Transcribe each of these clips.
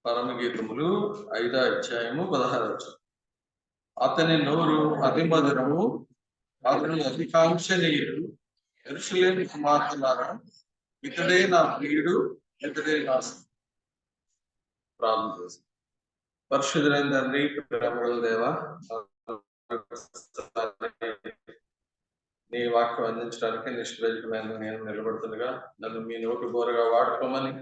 పరమగీతములు 5వ అధ్యాయము 16వ వచనం. అతని నోరు అతి మధురము, అతని అధికాంక్షనీయుడు. యెరూషలేము కుమార్తెలారా, ఇతడే నా ప్రియుడు, ఇతడే నా ప్రార్థన చేసి. పరిశుద్ధులైన తండ్రి, ప్రేమగల దేవా, నీ వాక్యం అందించడానికి నిష్ప్రయోజకమైన నేను నిలబడుతుండగా నన్ను మీ నోటి బోరగా వాడుకోమని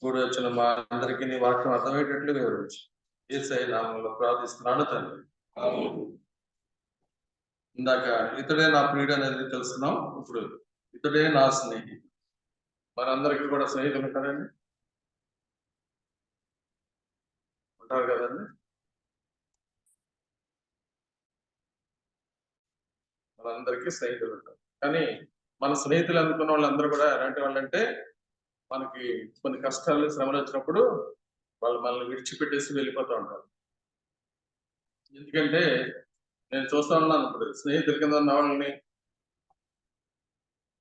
కూడి వచ్చిన మా అందరికీ నీ వాక్యం అర్థమయ్యేటట్లు వివరించు. యేసయ్య నామములో ప్రార్థిస్తున్నాను తండ్రి. ఇందాక ఇతడే నా ప్రియుడు అనేది తెలుసుకున్నాం. ఇప్పుడు ఇతడే నా స్నేహితుడు. మనందరికీ కూడా స్నేహితులు ఉంటారండి, ఉంటారు కదండి. మనందరికీ స్నేహితులు ఉంటారు. కానీ మన స్నేహితులు అనుకున్న వాళ్ళందరూ కూడా ఎలాంటి వాళ్ళంటే, మనకి కొన్ని కష్టాలు శ్రమలు వచ్చినప్పుడు వాళ్ళు మనల్ని విడిచిపెట్టేసి వెళ్ళిపోతూ ఉంటారు. ఎందుకంటే నేను చూస్తా ఉన్నాను, ఇప్పుడు స్నేహితుల కింద ఉన్న వాళ్ళని,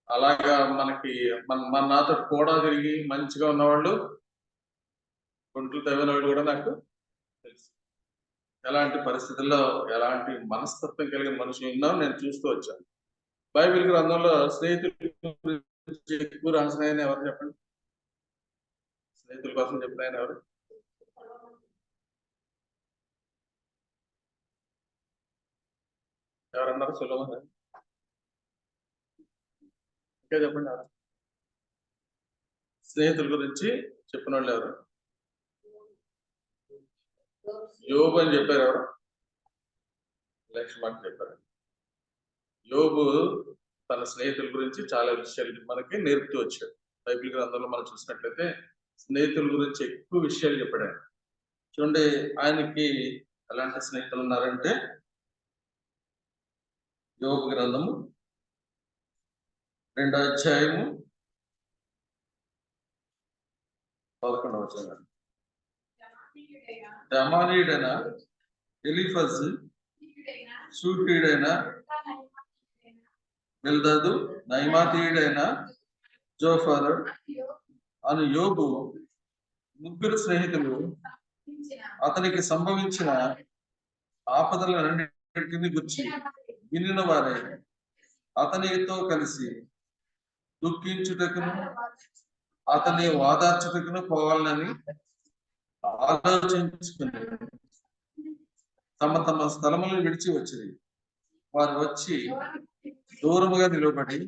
అలాగా మనకి మన నాతో కూడా తిరిగి మంచిగా ఉన్నవాళ్ళు, గుంట్లు తవ్విన వాళ్ళు కూడా నాకు తెలుసు. ఎలాంటి పరిస్థితుల్లో ఎలాంటి మనస్తత్వం కలిగిన మనుషులు ఉన్నా నేను చూస్తూ వచ్చాను. బైబిల్ గ్రంథంలో స్నేహితులు ఎక్కువ రాసిన ఆయన ఎవరు చెప్పండి? స్నేహితుల కోసం చెప్పిన ఆయన ఎవరు? ఎవరన్నారు? సులభం. ఇంకా చెప్పండి. ఎవరు స్నేహితుల గురించి చెప్పిన వాళ్ళు ఎవరు? యోబు అని చెప్పారు. ఎవరు? లక్ష్మణ్ చెప్పారు. యోబు తన స్నేహితుల గురించి చాలా విషయాలు మనకి నేర్పుతూ వచ్చాడు. బైబిల్ గ్రంథంలో మనం చూసినట్లయితే స్నేహితుల గురించి ఎక్కువ విషయాలు చెప్పాడు ఆయన. చూడండి, ఆయనకి ఎలాంటి స్నేహితులు ఉన్నారంటే, యోబు గ్రంథము 2వ అధ్యాయము 11వ వచనం. దమానీయుడైన ఎలీఫజ్, షూహీయుడైన బిల్దదు, నయమాతీయుడైన జోఫర్ అను యోబు ముగ్గురు స్నేహితులు అతనికి సంభవించిన ఆపదలన్నింటిని గురించి వినిన వారే అతనితో కలిసి దుఃఖించుటకును అతని వాదార్చుటకును పోవాలని ఆలోచించుకుని తమ తమ స్థలములను విడిచి వచ్చింది. వారు వచ్చి దూరముగా నిలబడి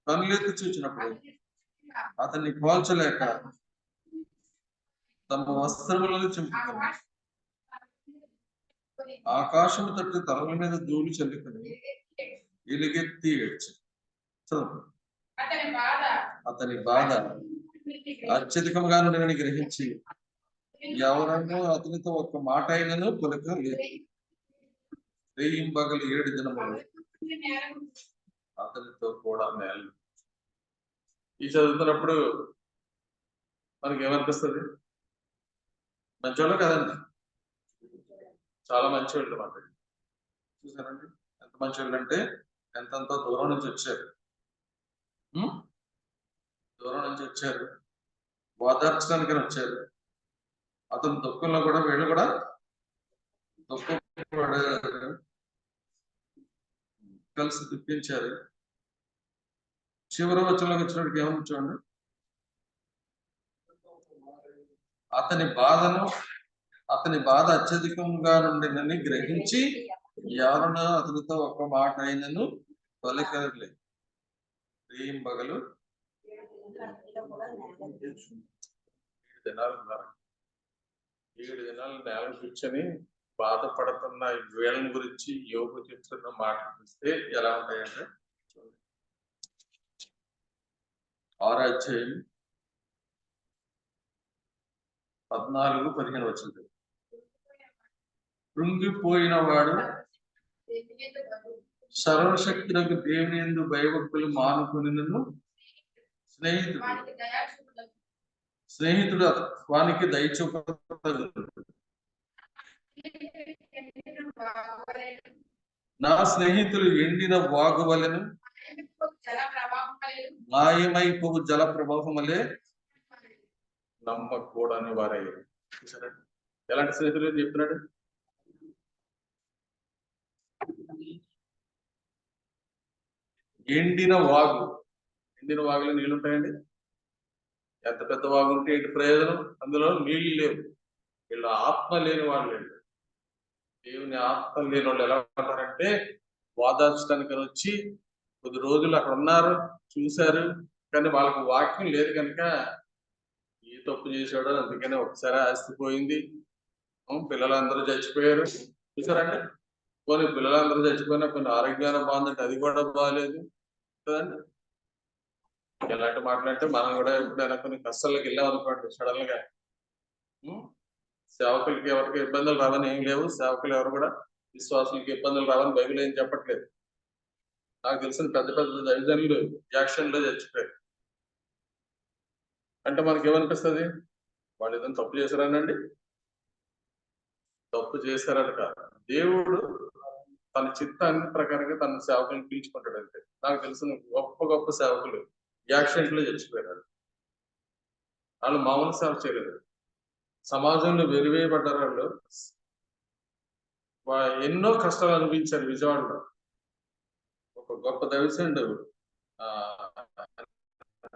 కనులెత్తి చూచినప్పుడు అతన్ని పోల్చలేక తమ వస్త్రములను చింపుకున్నారు. ఆకాశము తట్టు తలల మీద ధూళి చల్లుకుని ఎలుగెత్తి ఏడ్చి. అతని బాధ అత్యధికంగా నుండి గ్రహించి ఎవరన్నా అతనితో ఒక్క మాట అయినను పలకలేదు. రేయింబగలు 7 దినములు అతనితో కూడా మేలు. ఈ చదువుతున్నప్పుడు మనకి ఏమనిపిస్తుంది? మంచోళ్ళు కదండి, చాలా మంచివాళ్ళు మాట. చూసారండి ఎంత మంచివాళ్ళు అంటే, ఎంతంతో దూరం నుంచి వచ్చారు, ఓదార్చడానికి వచ్చారు. అతని దుఃఖంలో కూడా వీళ్ళు కూడా దుఃఖపడారు, కలిసి దుఃఖించారు. చివరి వచనంలోకి వచ్చినప్పుడు ఏమని చూడండి, అతని బాధ అత్యధికంగా నుండినని గ్రహించి ఎవరన్నా అతనితో ఒక్క మాట అయినను పలికలేదు. రేయింబగలు 7 దినాలు నేల కూర్చొని బాధపడుతున్న వీళ్ళని గురించి యోగు చెప్తున్న మాటలు చూస్తే ఎలా ఉంటాయంటే, 6వ అధ్యాయం 14-15 వచ్చింది. కృంగిపోయిన వాడు సర్వశక్తులకు దేవుని యందు భయభక్తులు మానుకుని స్నేహితుడు వానికి దయచూపదు. నా స్నేహితులు ఎండిన వాగు వలెను మాయమైపోవు జల ప్రవాహం వలె నమ్మకూడని వారే. చూసారా ఎలాంటి స్నేహితులు అని చెప్తున్నాడు. ఎండిన వాగు, ఎండిన వాగులో నీళ్ళు ఉంటాయండి? ఎంత పెద్ద వాగు ఉంటే ఏంటి ప్రయోజనం? అందులో నీళ్లు లేవు. వీళ్ళు ఆత్మ లేని వాళ్ళు, దేవుని ఆత్మ లేని వాళ్ళు ఎలా ఉంటారంటే వాదార్చడానికి వచ్చి కొద్ది రోజులు అక్కడ ఉన్నారు, చూశారు, కానీ వాళ్ళకి వాక్యం లేదు కనుక ఏ తప్పు చేశాడో అందుకనే ఒకసారి ఆస్తిపోయింది, పిల్లలందరూ చచ్చిపోయారు. చూసారండి, కొన్ని పిల్లలందరూ చచ్చిపోయినా కొన్ని ఆరోగ్యాన్ని బాగుందంటే అది కూడా బాగాలేదు కదండి. ఎలాంటి మాట్లాడితే మనం కూడా ఎప్పుడైనా కొన్ని కష్టాలకు వెళ్ళాం అనుకోండి, సడన్ గా సేవకులకి ఎవరికి ఇబ్బందులు రావని ఏం లేవు, సేవకులు ఎవరు కూడా విశ్వాసులకి ఇబ్బందులు రావని బైబిల్ ఏం చెప్పట్లేదు. నాకు తెలిసిన పెద్ద పెద్ద దైవజనులు యాక్షన్ లో చచ్చిపోయారు అంటే మనకి ఏమనిపిస్తుంది? వాళ్ళు ఏదైనా తప్పు చేశారనండి? తప్పు చేశారని కాదు, దేవుడు తన చిత్తాన్ని ప్రకారంగా తన సేవకులను పిలుచుకుంటాడు అంతే. నాకు తెలిసిన గొప్ప గొప్ప సేవకులు యాక్సిడెంట్ లో చచ్చిపోయారు. వాళ్ళు మామూలు సేవ చేయలేదు, సమాజంలో వెలివేయబడ్డారు. వాళ్ళు ఎన్నో కష్టాలు అనిపించారు. విజయవాడలో ఒక గొప్ప దైవజనుడు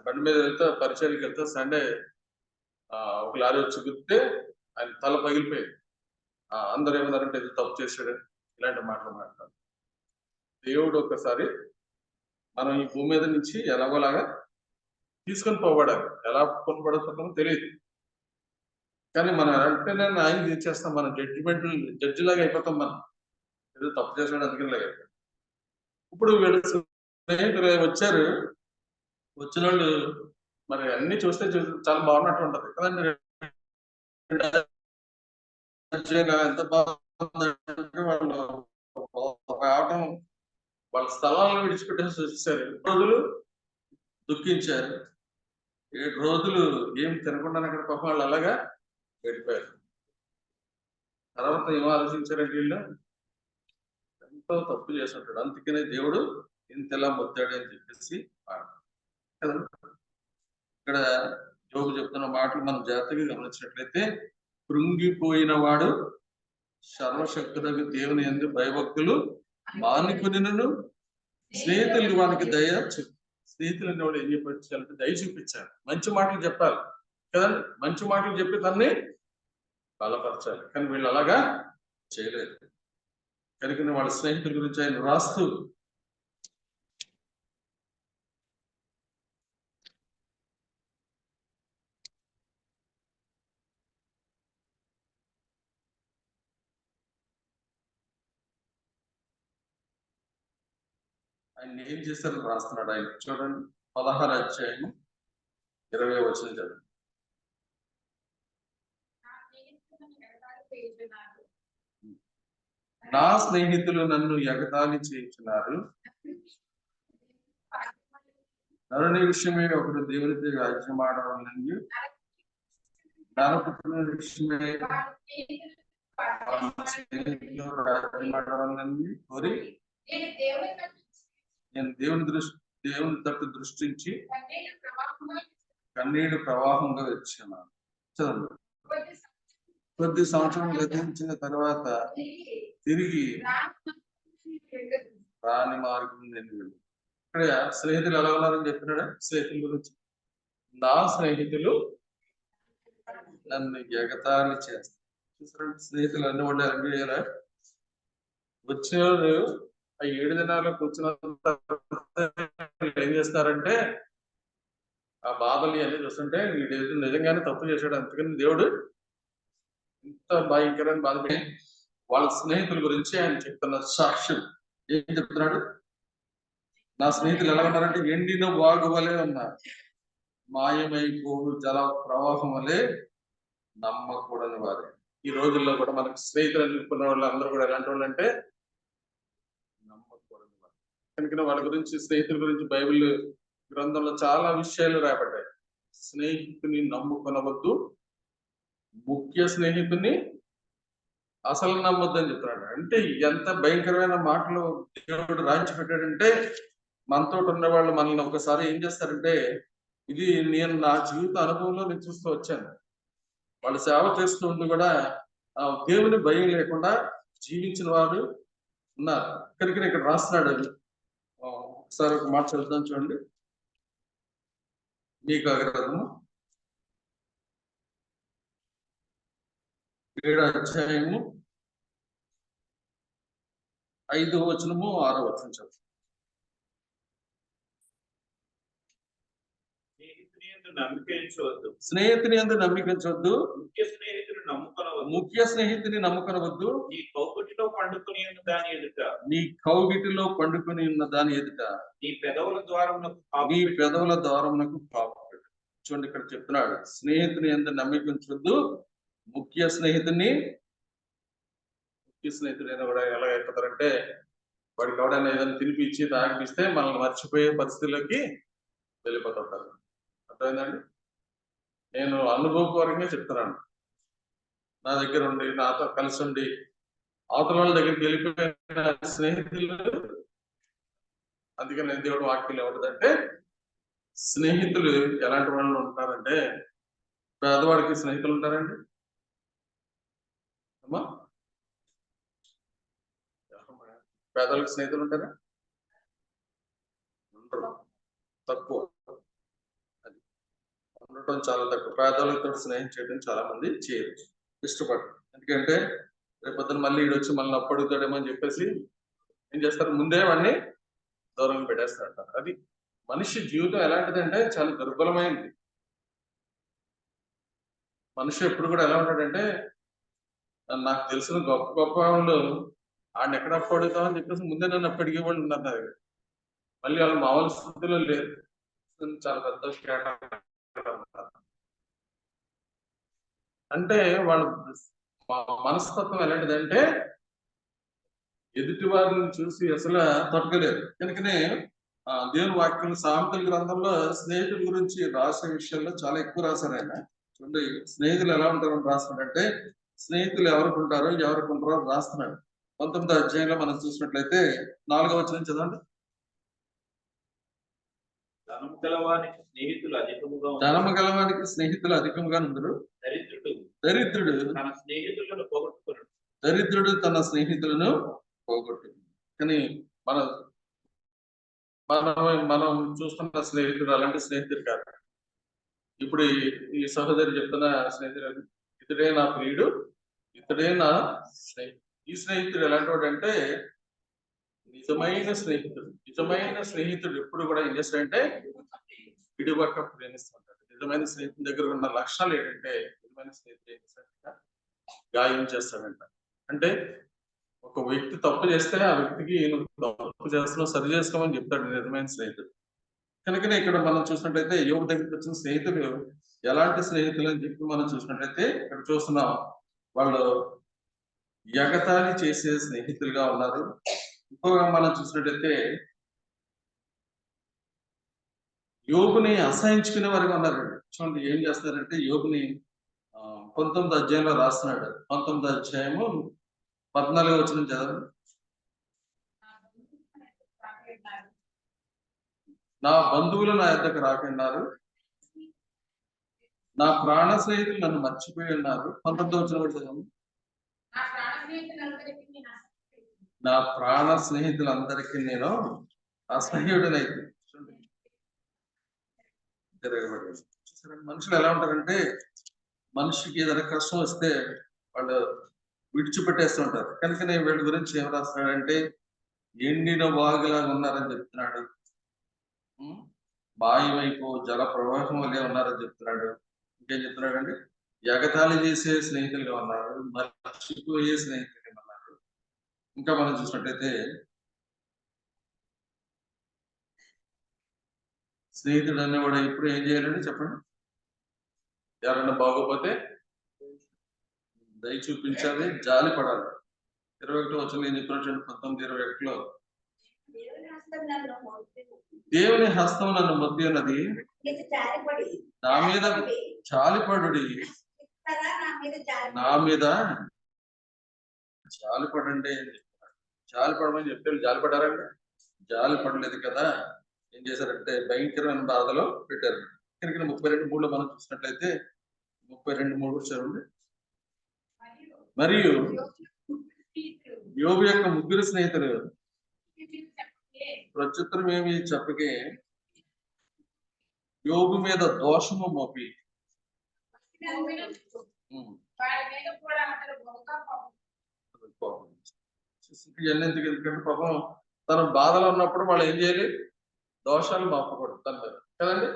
బండి మీద వెళ్తే, పరిచయానికి వెళ్తే సండే ఒక లారీ వచ్చి గుర్తే ఆయన తల పగిలిపోయింది. అందరూ ఏమన్నారంటే ఇది తప్పు చేశాడు, ఇలాంటి మాటలు మాట్లాడు. దేవుడు ఒకసారి మనం ఈ భూమి మీద నుంచి ఎలాగోలాగా తీసుకొని పోబడాలి, ఎలా కొనబడుతున్నామో తెలియదు, కానీ మనం వెంటనే న్యాయం తీర్చేస్తాం, మనం జడ్జి లాగా అయిపోతాం. మనం ఏదో తప్పు చేసాడు అందుకని. ఇప్పుడు వీళ్ళు స్నేహితులు వచ్చారు, వచ్చిన వాళ్ళు మరి అన్ని చూస్తే చాలా బాగున్నట్టు ఉంటది కదండి. ఎంత బాగుందంటే వాళ్ళు రావడం, వాళ్ళ స్థలాలను విడిచిపెట్టేసి వచ్చేసారు. 7 రోజులు దుఃఖించారు, 7 రోజులు ఏం తినకుండా అక్కడ పాపం వాళ్ళు అలాగా వెళ్ళిపోయారు. తర్వాత ఏం ఆలోచించారంటే వీళ్ళు ఎంతో తప్పు చేసి ఉంటాడు, అందుకనే దేవుడు ఇంతలా మొత్తాడు అని చెప్పేసి ఇక్కడ యోబు చెప్తున్న మాటలు మనం జాగ్రత్తగా గమనించినట్లయితే, కృంగిపోయిన వాడు సర్వశక్తులకు దేవుని యందు భయభక్తులు మానుకునిను స్నేహితులు వానికి దయ స్నేహితులు వాడు ఏం చెప్పాలంటే దయ చూపించాలి, మంచి మాటలు చెప్పాలి కదండి, మంచి మాటలు చెప్పి తన్ని బలపరచాలి. కానీ వీళ్ళు అలాగా చేయలేదు కనుక వాళ్ళ స్నేహితుల గురించి ఆయన రాస్తూ ఆయన ఏం చేశారని రాస్తున్నాడు. ఆయన చూడండి 16వ అధ్యాయం 20వ వచనం చదువు. నా స్నేహితులు నన్ను ఎగతాళి చేయించున్నారు, నరుని విషయమే ఒకరు దేవునితో రాజ్యమాడవాలని, నరపుత్రుల విషయమే రాజ్యమాడవాలని కోరి నేను దేవుని తట్టు దృష్టించి కన్నీడు ప్రవాహంగా వచ్చాను. చదువు. కొద్ది సంవత్సరం గతించిన తర్వాత తిరిగి రాని మార్గం నేను. ఇక్కడ స్నేహితులు ఎలా ఉన్నారని చెప్పినాడు. స్నేహితుల గురించి, నా స్నేహితులు నన్ను ఎగతాళి చేస్తారు. చూసారు, స్నేహితులు అన్ని వాళ్ళు ఎంజాయ్ చేయాలా? వచ్చిన ఆ 7 దినాలు కూర్చున్న ఏం చేస్తారంటే ఆ బాధలు అన్ని చూస్తుంటే వీడు నిజంగానే తప్పు చేశాడు, అందుకని దేవుడు ఇంత భయంకరమైన బాధపడి వాళ్ళ స్నేహితుల గురించి ఆయన చెప్తున్న సాక్ష్యం ఏం చెప్తున్నాడు? నా స్నేహితులు ఎలా ఉన్నారంటే ఎండిన వాగు వలె ఉన్నారు, మాయమైపోవు జల ప్రవాహం వలె నమ్మకూడని వారే. ఈ రోజుల్లో కూడా మనకు స్నేహితులు అనుకున్న వాళ్ళు అందరూ కూడా ఎలాంటి వాళ్ళు అంటే నమ్మకూడని వారు. కనుక వాళ్ళ గురించి, స్నేహితుల గురించి బైబిల్ గ్రంథంలో చాలా విషయాలు రాయబడ్డాయి. స్నేహితుని నమ్ముకొనవద్దు, ముఖ్య స్నేహితుని అసలు నమ్మొద్దని చెప్తున్నాడు. అంటే ఎంత భయంకరమైన మాటలు దేవుడు రాయించి పెట్టాడంటే, మనతో ఉన్న వాళ్ళు మనల్ని ఒకసారి ఏం చేస్తారంటే ఇది నేను నా జీవిత అనుభవంలో నేను చూస్తూ వచ్చాను. వాళ్ళు సేవ చేస్తూ ఉండి కూడా దేవుని భయం లేకుండా జీవించిన వారు ఉన్నారు. కనుక ఇక్కడ రాస్తున్నాడు అది. ఒకసారి ఒక మాట చదువుతాం చూడండి. మీకా గ్రంథము 7వ అధ్యాయము 5వ వచనము 6వ వచనం చదువు. స్నేహితుని యందు నమ్మికించవద్దు. ముఖ్య స్నేహితుని నమ్ముకొనవద్దు. నీ కౌగిటిలో పండుకొని ఉన్న దాని ఎదుట నీ పెదవుల ద్వారమునకు పాపం చూడండి. ఇక్కడ చెప్తున్నాడు, స్నేహితుని యందు నమ్మికించవద్దు. ముఖ్య స్నేహితుడైనా కూడా ఎలా అయిపోతారంటే, వాడికి ఎవడైనా ఏదైనా తినిపించి తాగిపిస్తే మనల్ని మర్చిపోయే పరిస్థితుల్లోకి వెళ్ళిపోతుంటారు. అర్థమైందండి? నేను అనుభవపూర్వకంగా చెప్తున్నాను. నా దగ్గర ఉండి నాతో కలిసి ఉండి అవతల వాళ్ళ దగ్గరికి వెళ్ళిపోయిన స్నేహితులు. అందుకని దేవుడు వాక్యం ఏమంటుందంటే, స్నేహితులు ఎలాంటి వాళ్ళు ఉంటారంటే, పేదవాడికి స్నేహితులు ఉంటారండి అమ్మా? పేదవాళ్ళకి స్నేహితులు ఉంటారా? తక్కువ. అది ఉండటం చాలా తక్కువ. పేదవాళ్ళతో స్నేహం చేయడం చాలా మంది చేయరు, ఇష్టపడరు. ఎందుకంటే రేపొద్దున మళ్ళీ వచ్చి మళ్ళీ అప్పు అడుగుతాడేమో అని చెప్పేసి ఏం చేస్తారు, ముందే వాడిని దూరంగా పెట్టేస్తారంట. అది మనిషి జీవితం ఎలాంటిదంటే చాలా దుర్బలమైంది. మనిషి ఎప్పుడు కూడా ఎలా ఉంటాడంటే, నాకు తెలిసిన గొప్ప గొప్ప వాళ్ళు ఆయన ఎక్కడ అప్పు అడుగుతామని చెప్పేసి ముందే నన్ను అప్పు అడిగే వాళ్ళు ఉన్నారు నా దగ్గర. మళ్ళీ వాళ్ళు మామూలు స్థితిలో లేరు, చాలా పెద్ద అంటే వాళ్ళ మనస్తత్వం ఎలాంటిదంటే ఎదుటి వారిని చూసి అసలు తట్టుకోలేరు. కనుకనే దేవుని వాక్యం సామెతల గ్రంథంలో స్నేహితుల గురించి రాసే విషయంలో చాలా ఎక్కువ రాశారు ఆయన. చూడండి, స్నేహితులు ఎలా ఉంటారని రాస్తున్నాడంటే, స్నేహితులు ఎవరికి ఉంటారో ఎవరికి ఉంటారో రాస్తున్నాడు. 19వ అధ్యాయంలో మనం చూసినట్లయితే 4వ వచనం చదవండి. ధనము గలవానికి స్నేహితులు అధికముగా ఉందరు. దరిద్రుడు తన స్నేహితులను పోగొట్టు. కానీ మనం చూస్తున్న స్నేహితుడు అలాంటి స్నేహితుడు కాదు. ఇప్పుడు ఈ సహోదరి చెప్తున్న స్నేహితుడు, ఇతడే నా ప్రియుడు, ఇతడే నా స్నేహితుడు. ఈ స్నేహితుడు ఎలాంటి వాడు అంటే నిజమైన స్నేహితుడు ఎప్పుడు కూడా ఏం చేస్తాడంటే విడివక ప్రేమిస్తుంటాడు. నిజమైన స్నేహితుడి దగ్గర ఉన్న లక్షణాలు ఏంటంటే, నిజమైన స్నేహితుడు ఏం చేస్తాడంట, గాయం చేస్తాడంట. అంటే ఒక వ్యక్తి తప్పు చేస్తే ఆ వ్యక్తికి తప్పు చేస్తున్నావు సరి చేసుకోమని చెప్తాడు నిజమైన స్నేహితుడు. కనుకనే ఇక్కడ మనం చూసినట్లయితే యోగ దగ్గరికి వచ్చిన స్నేహితులు ఎలాంటి స్నేహితులు అని చెప్పి మనం చూసినట్లయితే ఇక్కడ చూస్తున్నాం, వాళ్ళు ఎగతాళి చేసే స్నేహితులుగా ఉన్నారు. ఇంకోగా మనం చూసినట్లయితే యోగుని అసహించుకునే వారిగా ఉన్నారు. చూడండి ఏం చేస్తారంటే, యోగుని 19వ అధ్యాయంలో రాస్తున్నాడు. 19వ అధ్యాయము 14వ వచనం చదవండి. నా బంధువులు నా యొద్దకు రాకున్నారు, నా ప్రాణ స్నేహితులు నన్ను మర్చిపోయి ఉన్నారు. 19వ వచనం కూడా చదవండి. నా ప్రాణ స్నేహితులందరికీ నేను అసహ్యుడనైతే. మనుషులు ఎలా ఉంటారంటే, మనిషికి ఏదైనా కష్టం వస్తే వాళ్ళు విడిచిపెట్టేస్తూ ఉంటారు. కనుకనే వీళ్ళ గురించి ఏం రాస్తున్నాడంటే, ఎండిన వాగులాగా ఉన్నారని చెప్తున్నాడు. బావి వైపు జల ప్రవాహం వల్లే ఉన్నారని చెప్తున్నాడు. ఇంకేం చెప్తున్నాడండి, ఎగతాళి చేసే స్నేహితులుగా ఉన్నారు, మర్చిపోయే స్నేహితులుగా ఉన్నారు. ఇంకా మనం చూసినట్టయితే స్నేహితుడు అనేవాడు ఇప్పుడు ఏం చేయాలండి చెప్పండి? ఎవరన్నా బాగోపోతే దయ చూపించాలి, జాలి పడాలి. 21వ వచనం ఏం చెప్తున్నాడు? 19:21లో దేవుని హస్తం నన్ను మొద్ది ఉన్నది, నా మీద జాలిపడుడి, నా మీద జాలిపడండి అని చెప్తున్నాడు. జాలిపడమని చెప్పారు, జాలిపడారండి? జాలిపడలేదు కదా. ఏం చేశారంటే భయంకరమైన బాధలో పెట్టారు. ఇక్కడ 32:3 మనం చూసినట్లయితే 32:3 చదవండి. మరియు యోబు యొక్క ముగ్గురు స్నేహితులు ప్రత్యుత్తరం ఏమి చెప్పకే యోబు మీద దోషము మోపి ఎందుకంటే పాపం తన బాధలో ఉన్నప్పుడు వాళ్ళు ఏం చేయాలి? దోషాలు మోపకూడదు తన మీద కదండి.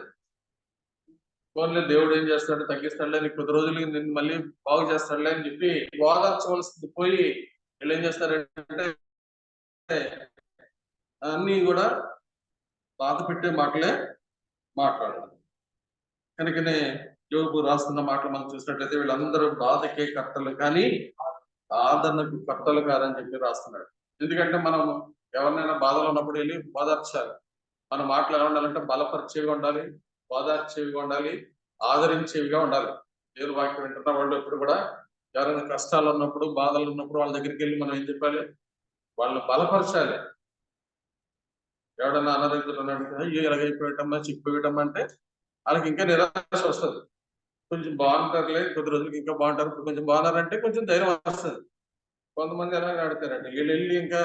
ఫోన్లో దేవుడు ఏం చేస్తాడు, తగ్గిస్తాడులే, నీకు కొద్ది రోజులకి నిన్ను మళ్ళీ బాగు చేస్తాడులే అని చెప్పి ఓదార్చవలసింది పోయి వీళ్ళు ఏం చేస్తారంటే అన్ని కూడా బాధ పెట్టే మాటలే మాట్లాడాలి. కనుకనే యోబు రాస్తున్న మాటలు మనం చూసినట్లయితే వీళ్ళందరూ బాధకే కర్తలు కానీ ఆదరణకు కర్తలు కాదని చెప్పి రాస్తున్నాడు. ఎందుకంటే మనం ఎవరినైనా బాధలో ఉన్నప్పుడు వెళ్ళి ఓదార్చాలి. మన మాటలు ఎలా ఉండాలంటే బలపరిచేవిగా ఉండాలి, ఓదార్చేవిగా ఉండాలి, ఆదరించేవిగా ఉండాలి. దేవుని వాక్యం వింటున్న వాళ్ళు ఎప్పుడు కూడా ఎవరైనా కష్టాలు ఉన్నప్పుడు బాధలు ఉన్నప్పుడు వాళ్ళ దగ్గరికి వెళ్ళి మనం ఏం చెప్పాలి? వాళ్ళని బలపరచాలి. ఎవడన్నా అనారోగ్యంలో ఉన్నాడు, ఎలాగైపోయటమ్మా చిక్కిపోయటమ్మా అంటే వాళ్ళకి ఇంకా నిరాశ వస్తుంది. కొంచెం బాగుంటారులే, కొద్ది రోజులకి ఇంకా బాగుంటారు, ఇప్పుడు కొంచెం బాగున్నారంటే కొంచెం ధైర్యం వస్తుంది. కొంతమంది ఎలాగ ఆడతారండి, వీళ్ళు వెళ్ళి ఇంకా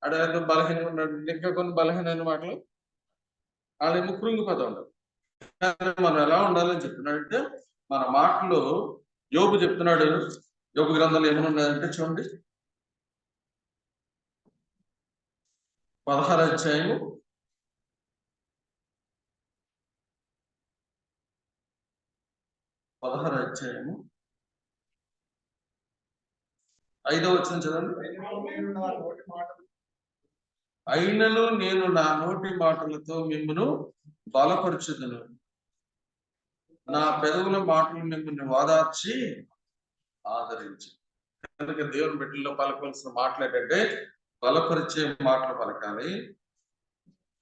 ఆడేదో బలహీనంగా ఉన్నాడు, ఇంకా కొన్ని బలహీనమైన మాటలు వాళ్ళేమో కృంగిపోతూ ఉంటారు. మనం ఎలా ఉండాలని చెప్తున్నాడంటే మన మాటలు యోబు చెప్తున్నాడు. యోబు గ్రంథాలు ఏమనున్నాయంటే చూడండి, 16వ అధ్యాయము 5వ వచనం చదవండి. అయినను నేను నా నోటి మాటలతో మిమ్మును బలపరచుదును, నా పెదవుల మాటలు మిమ్మల్ని ఓదార్చి ఆదరించి. కనుక దేవుని బిడ్డల్లో పలకవలసిన మాటలు ఏంటంటే బలపరిచే మాటలు పలకాలి,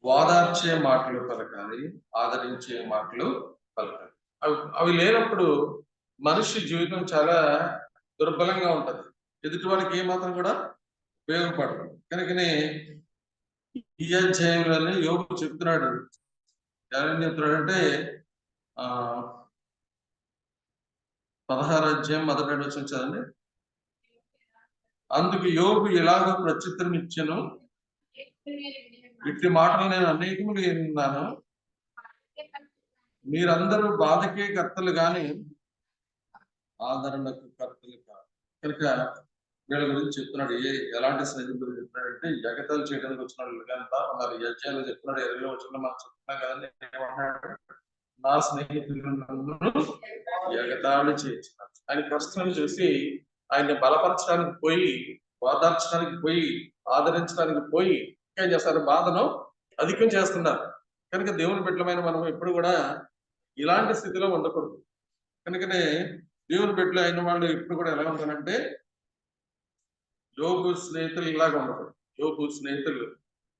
ఓదార్చే మాటలు పలకాలి, ఆదరించే మాటలు పలకాలి. అవి లేనప్పుడు మనిషి జీవితం చాలా దుర్బలంగా ఉంటది. ఎదుటి వాళ్ళకి ఏమాత్రం కూడా ఉపయోగపడదు. కనుకనే ఈ అధ్యాయంలోనే యోబు చెప్తున్నాడు. ఏమని చెప్తున్నాడంటే 16వ అధ్యాయం 1వ వచనం చదవండి. అందుకు యోబు ఇలాగ ప్రత్యుత్తరం ఇచ్చెను, ఇట్టి మాటలు నేను అనేకములు విన్నాను, మీరందరూ బాధకే కర్తలు గాని ఆదరణకు కర్తలు కాదు. కనుక వీళ్ళ గురించి చెప్తున్నాడు. ఎలాంటి స్నేహితుల గురించి చెప్తున్నాడంటే ఎగతాలు చేయడానికి వచ్చిన వాళ్ళు కనుక మరి ఈ అధ్యాయంలో చెప్తున్నాడు. 20వ వచనంలో మనం చెప్తున్నాం కదండి, ఏమంటున్నాడు? నా స్నేహితులు నన్ను ఎగతాళి చేయించినారు. ఆయన ప్రశ్నలు చూసి ఆయన్ని బలపరచడానికి పోయి, ఓదార్చడానికి పోయి, ఆదరించడానికి పోయి ఏం చేస్తారు? బాధను అధికం చేస్తున్నారు. కనుక దేవుని బిడ్డలమైన మనం ఎప్పుడు కూడా ఇలాంటి స్థితిలో ఉండకూడదు. కనుకనే దేవుని బిడ్డలు అయిన వాళ్ళు ఎప్పుడు కూడా ఎలా ఉంటారంటే యోబు స్నేహితులు ఇలాగ ఉండకూడదు. యోబు స్నేహితులు